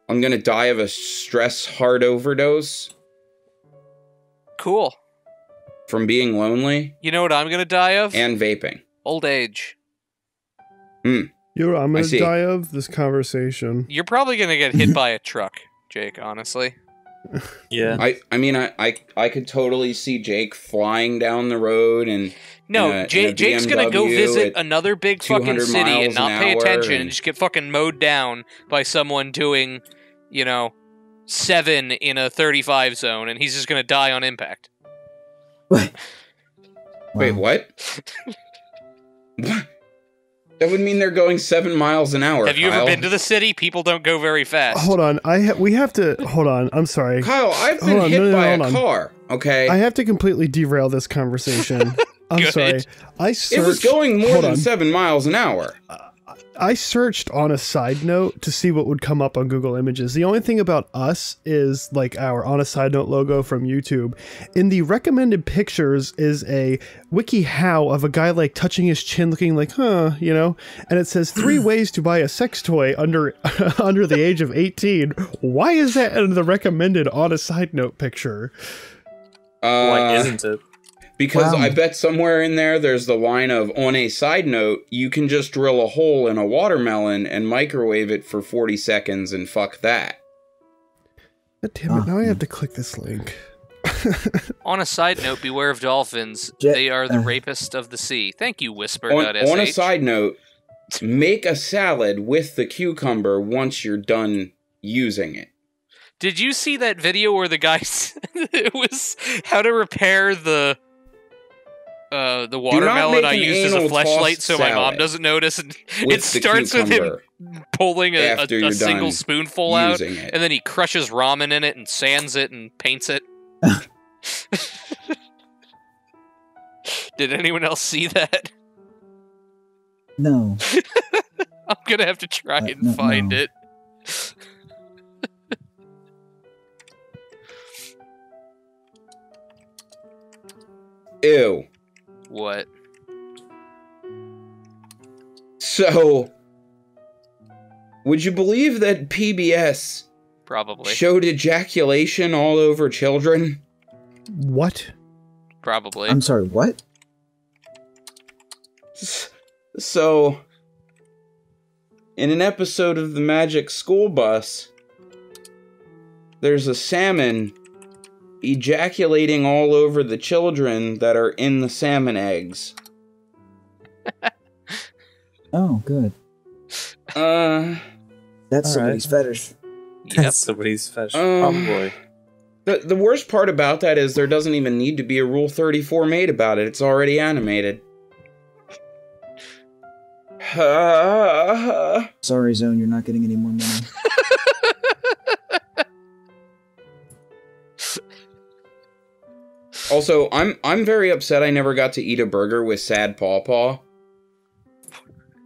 I'm gonna die of a stress heart overdose Cool. from being lonely You know what I'm gonna die of? and vaping. Old age. You know what I'm I gonna see. die of? This conversation. You're probably gonna get hit by a truck, Jake, honestly. Yeah. I mean, I could totally see Jake flying down the road and No, in a Jake's gonna go BMW visit at another big fucking 200 city miles and not an pay hour attention and and- just get fucking mowed down by someone doing, 7 in a 35 zone, and he's just gonna die on impact. Wait, Wow. what? What? That would mean they're going 7 miles an hour. Have you Kyle. ever been to the city? People don't go very fast. Hold on. We have to hold on. I'm sorry. Kyle, I've been hit by a car. Okay. I have to completely derail this conversation. I'm Good. sorry. It was going more than 7 miles an hour. I searched on a side note to see what would come up on Google Images. The only thing about us is like our on a side note logo from YouTube. In the recommended pictures is a wiki how of a guy like touching his chin looking like, you know, and it says 3 ways to buy a sex toy under under the age of 18. Why is that in the recommended on a side note picture? Why isn't it? Because Wow. I bet somewhere in there there's the line of, on a side note, you can just drill a hole in a watermelon and microwave it for 40 seconds and fuck that. God damn it, now I have to click this link. On a side note, beware of dolphins. Je- They are the rapist of the sea. Thank you, Whisper.sh. On a side note, make a salad with the cucumber once you're done using it. Did you see that video where the guy it was how to repair the watermelon I make an used as a anal fleshlight tossed so my mom salad doesn't notice, and with it the starts with him cucumber pulling after a you're single done spoonful out, using it. and then he crushes ramen in it and sands it and paints it. Did anyone else see that? No. I'm gonna have to try and No, find no. it. Ew. What? So, would you believe that PBS Probably. showed ejaculation all over children? What? Probably. I'm sorry, what? So, in an episode of The Magic School Bus, there's a salmon ejaculating all over the children that are in the salmon eggs. Oh, good. That's All somebody's fetish. Yep. That's somebody's fetish. Probably. The worst part about that is there doesn't even need to be a Rule 34 made about it. It's already animated. Sorry, Zone, you're not getting any more money. Also, I'm very upset I never got to eat a burger with Sad Paw Paw.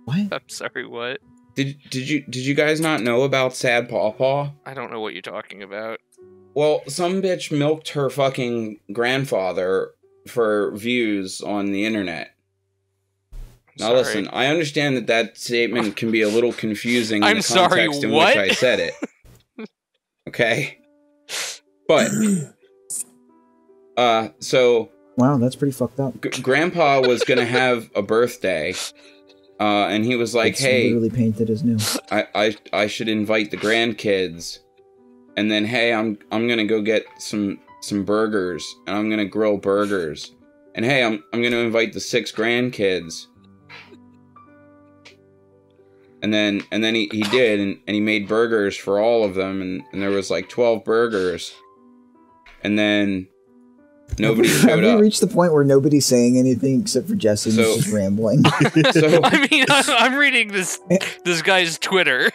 What? I'm sorry, what? Did you guys not know about Sad Paw Paw? I don't know what you're talking about. Well, some bitch milked her fucking grandfather for views on the internet. Now Sorry. listen, I understand that statement can be a little confusing in I'm the sorry, context in what? which I said it. Okay? But, so, Wow, that's pretty fucked up. Grandpa was gonna have a birthday, and he was like, It's hey, literally painted as new. I should invite the grandkids, and then hey, I'm gonna go get some burgers, and I'm gonna grill burgers, and hey, I'm gonna invite the 6 grandkids, and then he did, and he made burgers for all of them, and there was like 12 burgers, and then nobody Have showed we up. reached the point where nobody's saying anything except for Jesse So- who's just rambling? So I mean, I'm reading this guy's Twitter.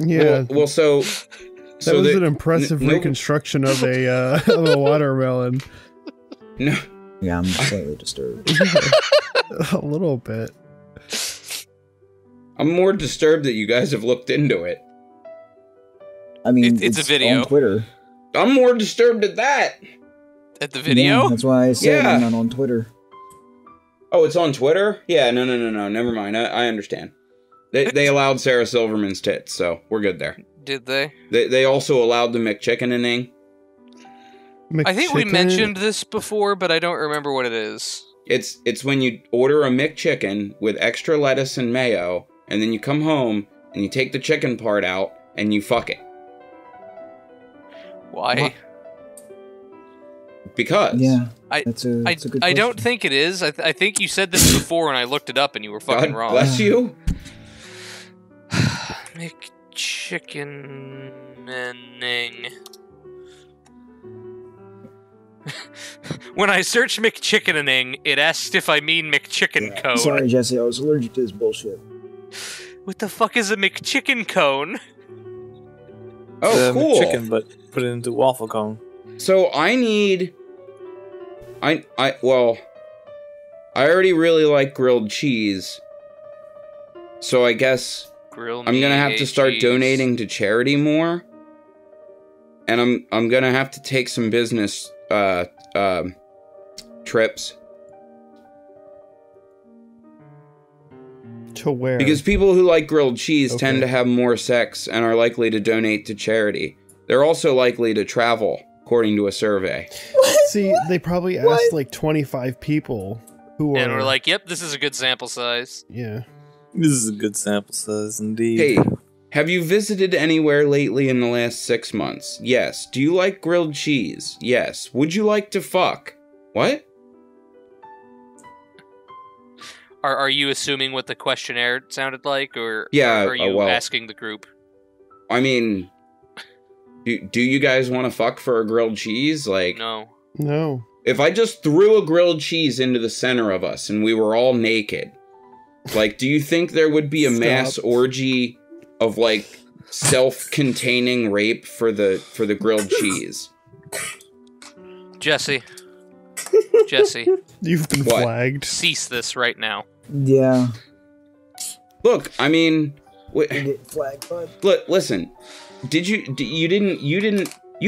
Yeah. well, so that was the- an impressive no- reconstruction of a watermelon. no. Yeah, I'm slightly disturbed. A little bit. I'm more disturbed that you guys have looked into it. I mean, It's a video. on Twitter. I'm more disturbed at that. At the video? Yeah, that's why I said Yeah. I'm not on Twitter. Oh, it's on Twitter? Yeah, no. Never mind. I understand. They allowed Sarah Silverman's tits, so we're good there. Did they? They also allowed the McChickening. I think we McChicken? mentioned this before, but I don't remember what it is. It's when you order a McChicken with extra lettuce and mayo, and then you come home and you take the chicken part out and you fuck it. Why? What? Because. Yeah, I- that's a good I don't question. think it is. I think you said this before and I looked it up and you were fucking God wrong. bless you. McChickening. When I searched McChickening, it asked if I mean McChicken cone. Sorry, Jesse, I was allergic to this bullshit. What the fuck is a McChicken cone? Oh, cool. Chicken, but put it into waffle cone. So I need... well, I already really like grilled cheese. So I guess Grill I'm gonna have to start cheese. donating to charity more. And I'm gonna have to take some business trips. To where? Because people who like grilled cheese tend to have more sex and are likely to donate to charity. They're also likely to travel, according to a survey. See, they probably asked like 25 people who And are... we're like, yep, this is a good sample size. Yeah. This is a good sample size, indeed. Hey, have you visited anywhere lately in the last 6 months? Yes. Do you like grilled cheese? Yes. Would you like to fuck? What? Are you assuming what the questionnaire sounded like, or Yeah, are you well, asking the group? I mean, do you guys want to fuck for a grilled cheese? Like, No. No. if I just threw a grilled cheese into the center of us and we were all naked, like, do you think there would be a mass orgy of like self-containing rape for the grilled cheese? Jesse, You've been What? flagged. cease this right now. Yeah. Look, I mean, You get flagged, bud. listen. You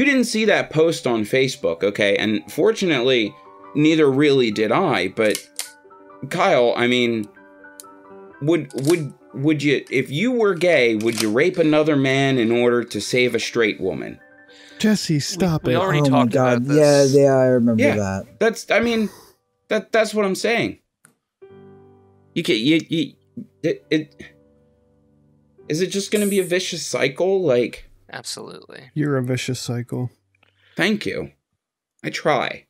didn't see that post on Facebook, okay? And fortunately, neither really did I. But Kyle, I mean, would you, if you were gay, would you rape another man in order to save a straight woman? Jesse, stop we it. already Oh my talked god. about this. Yeah, I remember Yeah. that. That's what I'm saying. You can is it just going to be a vicious cycle? Like, Absolutely. You're a vicious cycle. thank you. I try.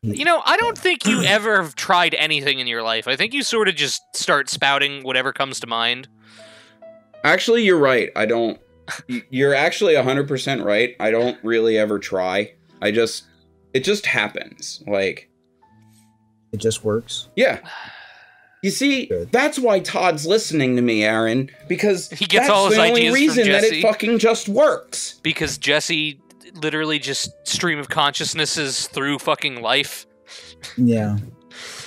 You know, I don't think you ever have tried anything in your life. I think you sort of just start spouting whatever comes to mind. Actually, you're right. I don't. You're actually 100% right. I don't really ever try. It just happens. Like, It just works. yeah. You see, Good. that's why Todd's listening to me, Aaron, because He gets that's all his the only ideas from reason that Jesse. it fucking just works. Because Jesse literally just stream of consciousnesses through fucking life. Yeah.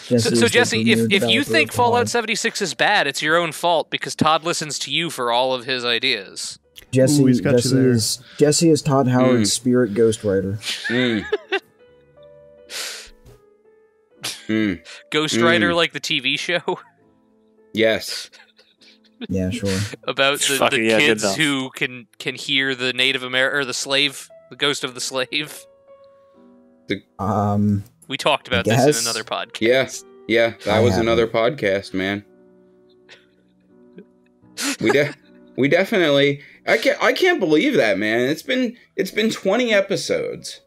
So Jesse, if you think developer of Fallout Pod. 76 is bad, it's your own fault because Todd listens to you for all of his ideas. Jesse, Ooh, he's got you there. Jesse is Todd Howard's spirit ghostwriter. Mm. Mm. Ghost Rider, like the TV show Yes. Yeah, sure. about the Fucking yeah, good kids enough. who can hear the Native American or the slave, the ghost of the slave. We talked about this guess. in another podcast. Yeah. Yeah. That I was haven't. another podcast, man. We definitely. I can't believe that, man. It's been 20 episodes.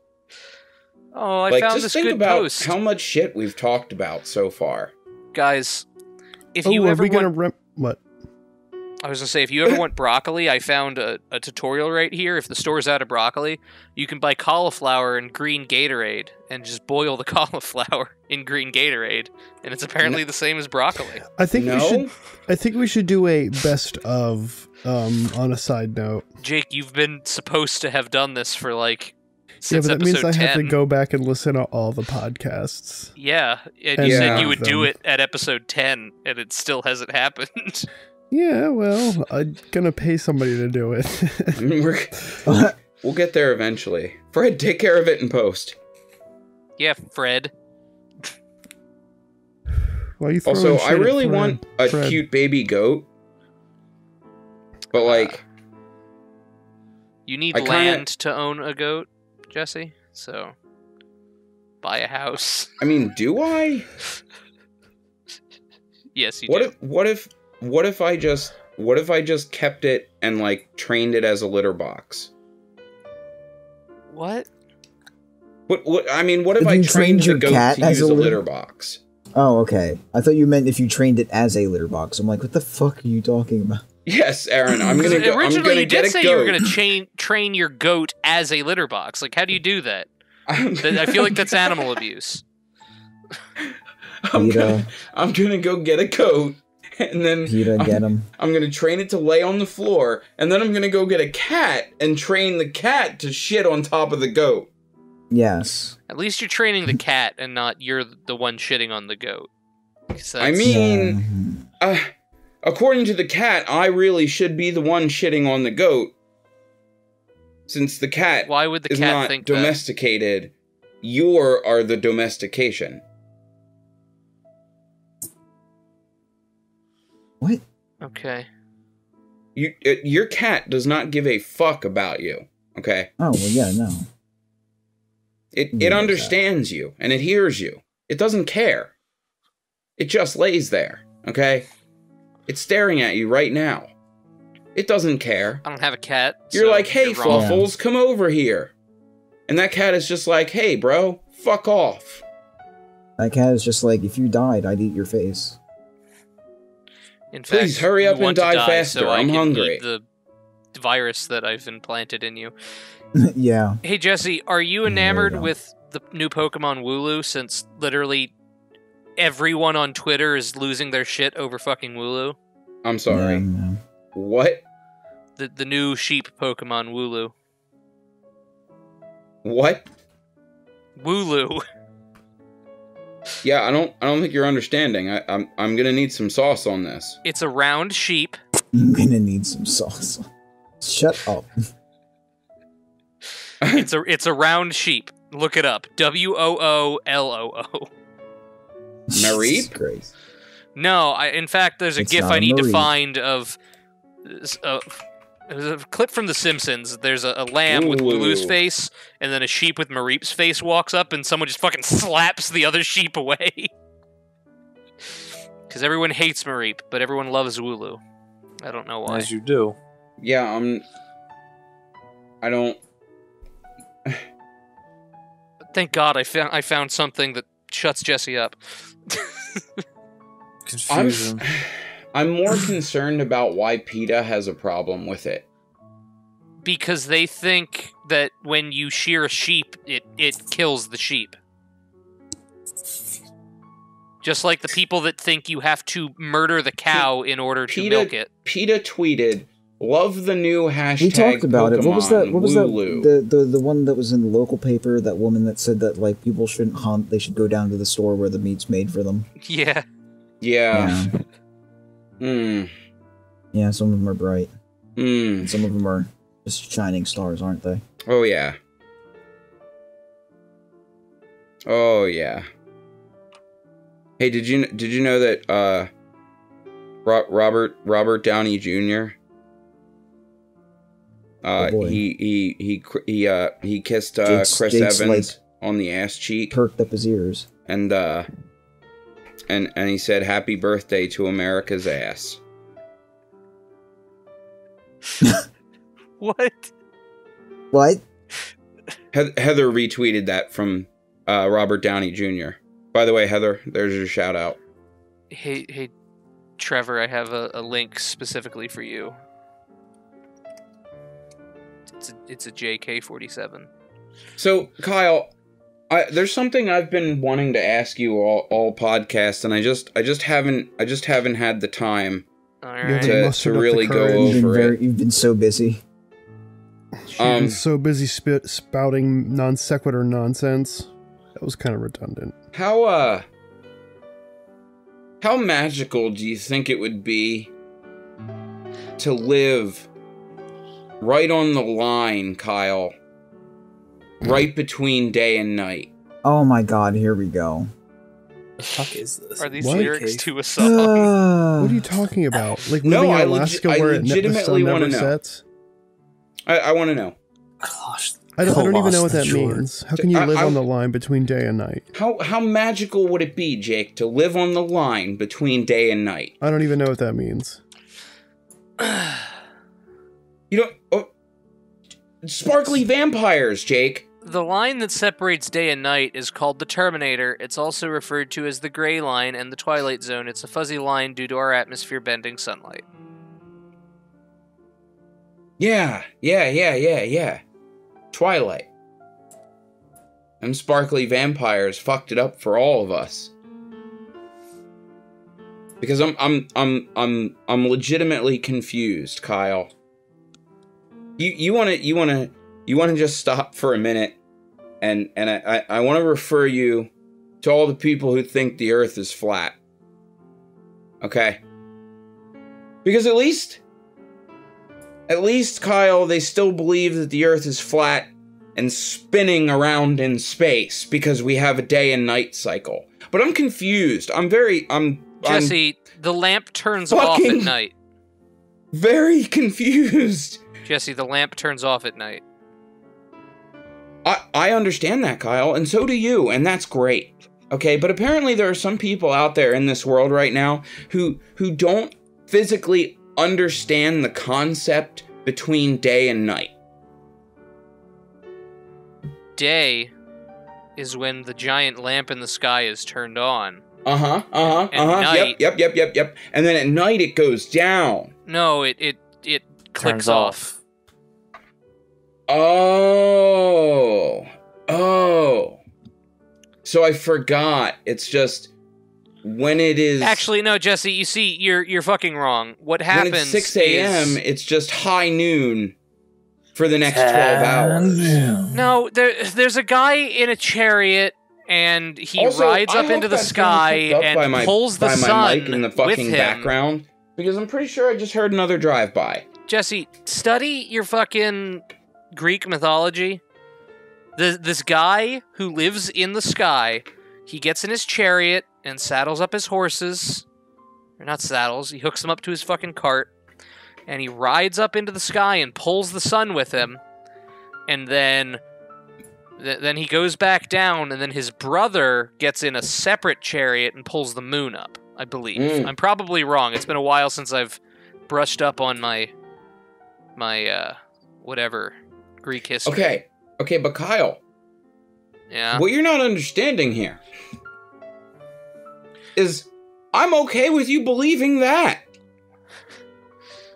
Oh, I Like, found just this think good about post, how much shit we've talked about so far. guys. If Oh, you are ever we gonna want, what? I was gonna say, if you ever want broccoli, I found a tutorial right here. If the store's out of broccoli, you can buy cauliflower and green Gatorade and just boil the cauliflower in green Gatorade, and it's apparently the same as broccoli. I think No? we should do a best of on a side note. Jake, you've been supposed to have done this for like Yeah, since but that means episode I 10. have to go back and listen to all the podcasts. Yeah, and And you said yeah. you would do them. it at episode 10, and it still hasn't happened. Yeah, well, I'm gonna pay somebody to do it. We'll get there eventually. Fred, take care of it in post. Yeah, Fred. Why are you throwing Also, shit I at really Fred? want a Fred. cute baby goat. But, like, You need I kinda- land to own a goat, Jesse. So buy a house. I mean, do I? Yes, you do. What if I just kept it and, like, trained it as a litter box? What? What what if If I you trained trained the your goat cat to as use a a litter- litter box? Oh, okay. I thought you meant if you trained it as a litter box. I'm like, what the fuck are you talking about? Yes, Aaron, I'm Because gonna originally you get did a say goat. you were going to train your goat as a litter box. Like, how do you do that? I feel like that's animal abuse. I'm gonna go get a goat, and then get him. I'm gonna train it to lay on the floor, and then I'm gonna go get a cat and train the cat to shit on top of the goat. Yes. At least you're training the cat, and not you're the one shitting on the goat. I mean, according to the cat, I really should be the one shitting on the goat, since the cat why would the is cat not think domesticated. You are the domestication. What? Okay. Your cat does not give a fuck about you. Okay. Oh well, yeah, no. It understands you and it hears you. It doesn't care. It just lays there. Okay. It's staring at you right now. It doesn't care. I don't have a cat. You're so like, hey, you're wrong. Fluffles, come over here. And that cat is just like, hey, bro, fuck off. That cat is just like, if you died, I'd eat your face. In fact, Please hurry up you want and to die faster. So I'm I can hungry. eat the virus that I've implanted in you. Yeah. Hey, Jesse, are you enamored go. with the new Pokemon Wooloo, since literally everyone on Twitter is losing their shit over fucking Wooloo? I'm sorry. No. What? The new sheep Pokemon Wooloo. What? Wooloo. Yeah, I don't think you're understanding. I'm gonna need some sauce on this. It's a round sheep. I'm gonna need some sauce. Shut up. It's a round sheep. Look it up. WOOLOO. Mareep? Christ. No, in fact, there's a It's GIF not I a need to Mareep. find of. There's a clip from The Simpsons. There's a lamb with Ooh. Wooloo's face, and then a sheep with Mareep's face walks up, and someone just fucking slaps the other sheep away. Because everyone hates Mareep, but everyone loves Wooloo. I don't know why. As you do. Yeah, I don't. Thank God I found something that shuts Jesse up. Confusion. I'm more concerned about why PETA has a problem with it. Because they think that when you shear a sheep, it kills the sheep. Just like the people that think you have to murder the cow in order to milk it. PETA tweeted, "Love the new hashtag." We talked about Pokemon, it. What was that? What was Wooloo." that? The one that was in the local paper. That woman that said that like people shouldn't hunt. They should go down to the store where the meat's made for them. Yeah. Yeah. Yeah, some of them are bright. Hmm. And some of them are just shining stars, aren't they? Oh yeah. Oh yeah. Hey, did you know that Robert Downey Jr. Oh boy. he kissed Jake's Chris Evans like, on the ass cheek, perked up his ears. and he said happy birthday to America's ass. What? What? Heather retweeted that from Robert Downey Jr. By the way, Heather, there's your shout out. Hey, Trevor, I have a link specifically for you. It's a JK-47. So, Kyle, there's something I've been wanting to ask you all podcast, and I just haven't had the time All Yeah, right. you to mustered up the really go courage. over it. You've been so busy. You've been so busy spouting non sequitur nonsense. That was kind of redundant. How magical do you think it would be to live right on the line, Kyle? Right between day and night. Oh my god, here we go. The fuck is this? Are these What? lyrics to a song? What are you talking about? Like No, living in I Alaska I where the legitimately sun wanna never know. sets? I want to know. Gosh, I don't even know what that Colossal Jordan. means. How can you live I- on the line between day and night? How magical would it be, Jake, to live on the line between day and night? I don't even know what that means. You don't... Oh, sparkly vampires, Jake. The line that separates day and night is called the Terminator. It's also referred to as the gray line and the twilight zone. It's a fuzzy line due to our atmosphere bending sunlight. Yeah. Twilight. Them sparkly vampires fucked it up for all of us. Because I'm legitimately confused, Kyle. You wanna just stop for a minute, and I want to refer you to all the people who think the Earth is flat. Okay? Because at least, Kyle, they still believe that the Earth is flat and spinning around in space because we have a day and night cycle. But I'm confused. Jesse, the lamp turns off at night. Very confused. Jesse, the lamp turns off at night. I understand that, Kyle, and so do you, and that's great. Okay, but apparently there are some people out there in this world right now who don't physically understand the concept between day and night. Day is when the giant lamp in the sky is turned on. Night, Yep. And then at night it goes down. No, it clicks off. Oh. So I forgot. It's just when it is. Actually, no, Jesse. You see, you're fucking wrong. What happens? When it's 6 a.m., it's just high noon for the next 12 hours. No, there's a guy in a chariot, and he rides up into the sky and pulls the sun mic in the fucking background, because I'm pretty sure I just heard another drive-by. Jesse, study your fucking Greek mythology. This guy who lives in the sky, he gets in his chariot and saddles up his horses. Or not saddles, he hooks them up to his fucking cart. And he rides up into the sky and pulls the sun with him. And then he goes back down, and then his brother gets in a separate chariot and pulls the moon up, I believe. I'm probably wrong. It's been a while since I've brushed up on my whatever, Greek history. Okay, but Kyle. Yeah? What you're not understanding here is I'm okay with you believing that.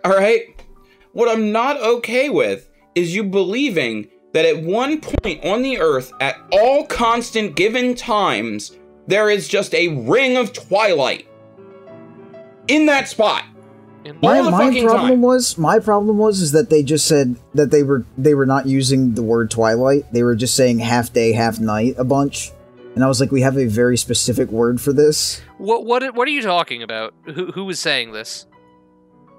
Alright? What I'm not okay with is you believing that at one point on the Earth, at all constant given times, there is just a ring of twilight in that spot. My problem was that they just said that they were not using the word twilight. They were just saying half day, half night a bunch. And I was like, we have a very specific word for this. What are you talking about? Who was saying this?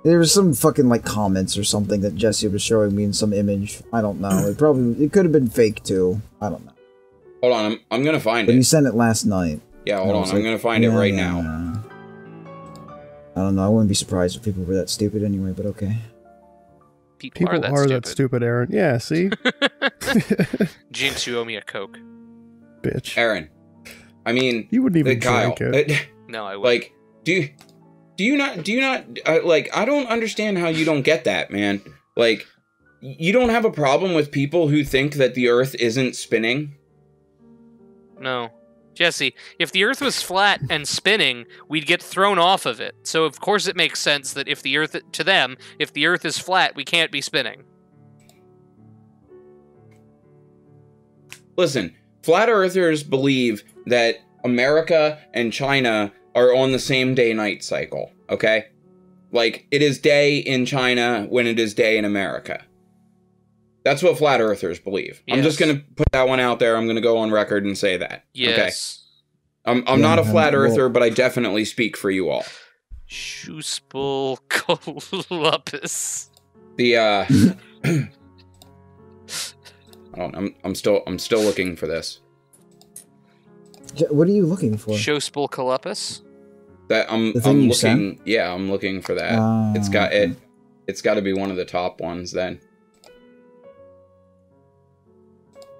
There was some fucking like comments or something that Jesse was showing me in some image. I don't know. It could have been fake too. I don't know. Hold on, I'm gonna find but it. You sent it last night. Yeah, hold on, I'm gonna find it right now. I don't know. I wouldn't be surprised if people were that stupid anyway, but okay. People are that stupid, Aaron. Yeah, see? Jinx, you owe me a Coke. Bitch. Aaron. I mean, you wouldn't even Kyle, drink it. No, I wouldn't. Like, do you not, like, I don't understand how you don't get that, man. Like, you don't have a problem with people who think that the Earth isn't spinning? No. Jesse, if the Earth was flat and spinning, we'd get thrown off of it. So of course it makes sense that if the Earth is flat, we can't be spinning. Listen, flat earthers believe that America and China are on the same day-night cycle, okay? Like, it is day in China when it is day in America. That's what flat earthers believe. Yes. I'm just going to put that one out there. I'm going to go on record and say that. Yes. Okay? I'm not a flat earther, but I definitely speak for you all. Shoespul colupus. I'm still looking for this. What are you looking for? Shoespul colupus? That I'm looking. Sent? Yeah, I'm looking for that. It's got to be one of the top ones then.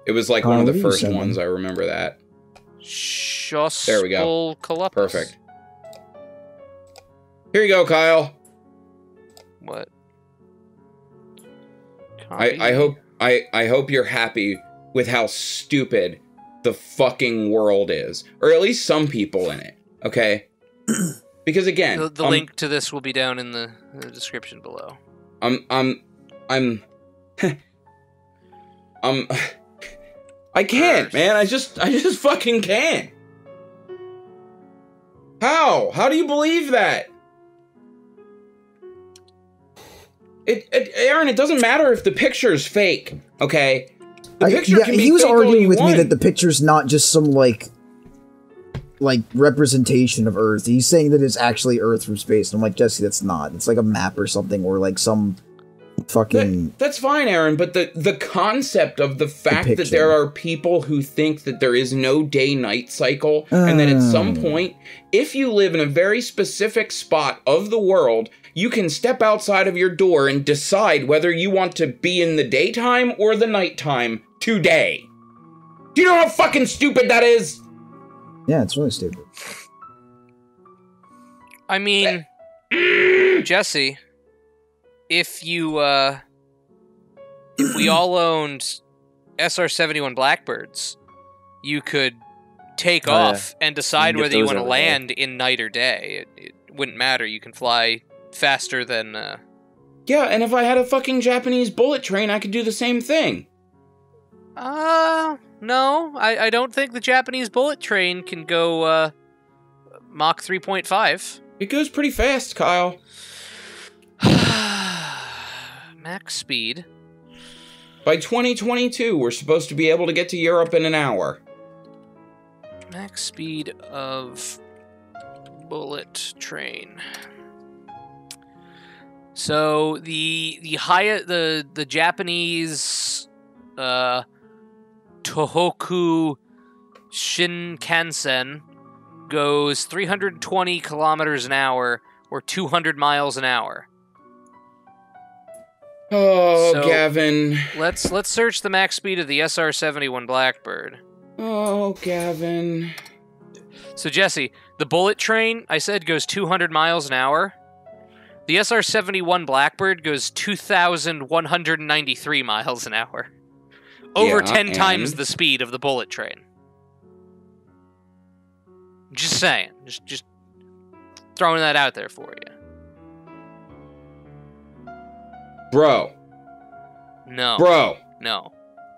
It was like one of the first ones. I remember that. There we go. Colupus. Perfect. Here you go, Kyle. What? I hope you're happy with how stupid the fucking world is, or at least some people in it. Okay. Because again, the link to this will be down in the description below. I can't, Earth. man. I just fucking can't. How? How do you believe that? Aaron, it doesn't matter if the picture's fake, okay? The picture can be he was fake all arguing you with me want. that the picture's not just some like representation of Earth. He's saying that it's actually Earth from space. And I'm like, Jesse, that's not. It's like a map or something, or like some fucking... That's fine, Aaron, but the concept of the fact that there are people who think that there is no day-night cycle, and that at some point, if you live in a very specific spot of the world, you can step outside of your door and decide whether you want to be in the daytime or the nighttime today. Do you know how fucking stupid that is? Yeah, it's really stupid. I mean, Jesse, if we all owned SR-71 Blackbirds, you could take off and decide whether you want to land in night or day. It wouldn't matter. You can fly faster than... Yeah, and if I had a fucking Japanese bullet train, I could do the same thing. No. I don't think the Japanese bullet train can go, Mach 3.5. It goes pretty fast, Kyle. Max speed. By 2022, we're supposed to be able to get to Europe in an hour. Max speed of bullet train. So the Japanese Tohoku Shinkansen goes 320 kilometers an hour or 200 miles an hour. Oh, So, Gavin. Let's search the max speed of the SR-71 Blackbird. Oh, Gavin. So Jesse, the bullet train I said goes 200 miles an hour. The SR-71 Blackbird goes 2,193 miles an hour. Over 10 times the speed of the bullet train. Just saying. Just throwing that out there for you. Bro. No. Bro. No.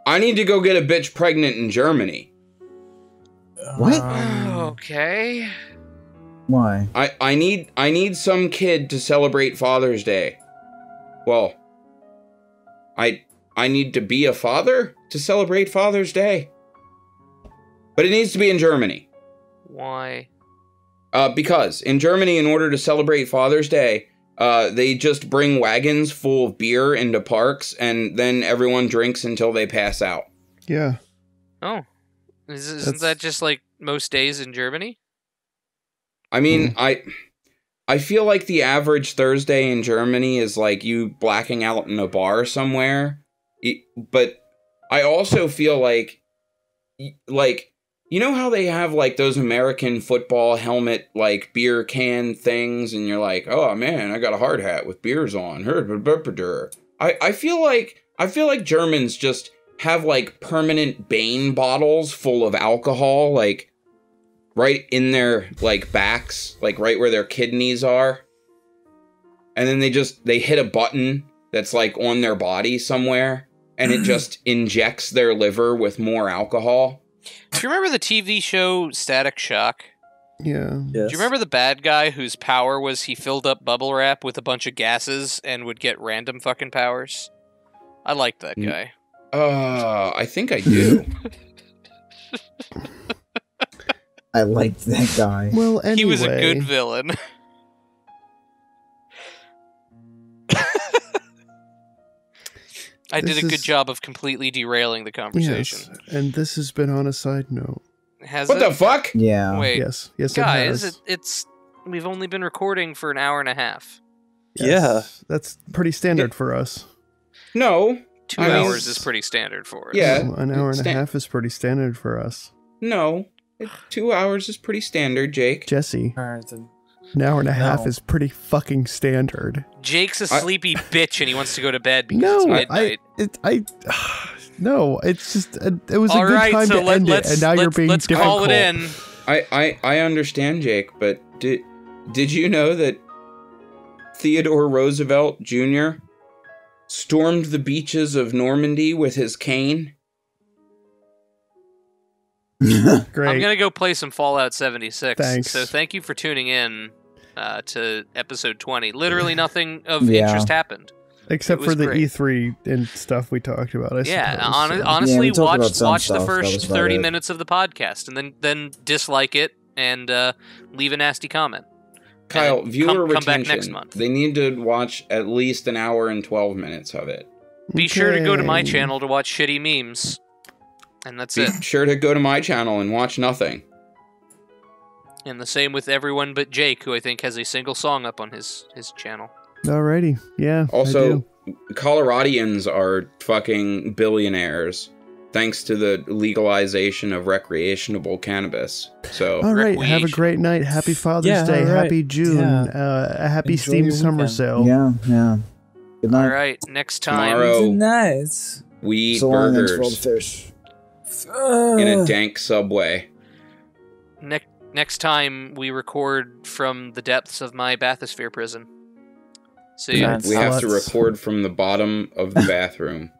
I need to go get a bitch pregnant in Germany. What? Okay. Why? I need some kid to celebrate Father's Day. Well, I need to be a father to celebrate Father's Day. But it needs to be in Germany. Why? Because in Germany, in order to celebrate Father's Day, they just bring wagons full of beer into parks, and then everyone drinks until they pass out. Yeah. Oh. Isn't that just like most days in Germany? I mean, I feel like the average Thursday in Germany is like you blacking out in a bar somewhere. But I also feel like, you know how they have like those American football helmet, like beer can things, and you're like, oh man, I got a hard hat with beers on. I feel like Germans just have like permanent Bane bottles full of alcohol, like right in their like backs, like right where their kidneys are. And then they hit a button that's like on their body somewhere, and it just injects their liver with more alcohol. Do you remember the TV show Static Shock? Yeah. Yes. Do you remember the bad guy whose power was he filled up bubble wrap with a bunch of gases and would get random fucking powers? I liked that guy. I think I do. I liked that guy. Well, anyway. He was a good villain. I did a good job of completely derailing the conversation. Yes, and this has been on a side note. Has What it? the fuck? Yeah. Wait, Yes, it guys, has. it's we've only been recording for an hour and a half. Yes, that's pretty standard for us. No. 2 I mean, hours is pretty standard for us. Yeah. Well, an hour and a half is pretty standard for us. No. 2 hours is pretty standard, Jake. Jesse, All right, then. an hour and a half No. is pretty fucking standard. Jake's a sleepy bitch and he wants to go to bed because No, it's midnight. no, it's just it was All a good right, time so to end it, and now you're being let's difficult. call it in. I understand, Jake, but did you know that Theodore Roosevelt Jr. stormed the beaches of Normandy with his cane? Great. I'm gonna go play some Fallout 76. Thanks. So thank you for tuning in to episode 20. Literally nothing of Yeah. interest happened. Except It for was the great. E3 and stuff we talked about. I Yeah, suppose, so. honestly, Yeah, we talked about some watch the stuff. That was first about 30 it. minutes of the podcast, and then dislike it and leave a nasty comment. Kyle, And viewer come back retention. next month. They need to watch at least an hour and 12 minutes of it. Be sure to go to my Okay. channel to watch shitty memes, and that's Be it. sure to go to my channel and watch nothing. And the same with everyone but Jake, who I think has a single song up on his channel. Alrighty. Yeah. I Also, do. Coloradians are fucking billionaires thanks to the legalization of recreational cannabis. So, All right. Have a recreation. great night. Happy Father's Yeah, Day. all right. Happy June. Yeah. A happy Enjoy Steam your Summer weekend. Sale. Yeah. Good night. All right, next time. Tomorrow- Nice. we eat So long, thanks for all the burgers fish. in a dank subway. Next time we record from the depths of my bathysphere prison. See ya. Nice. We have to Sluts. record from the bottom of the bathroom.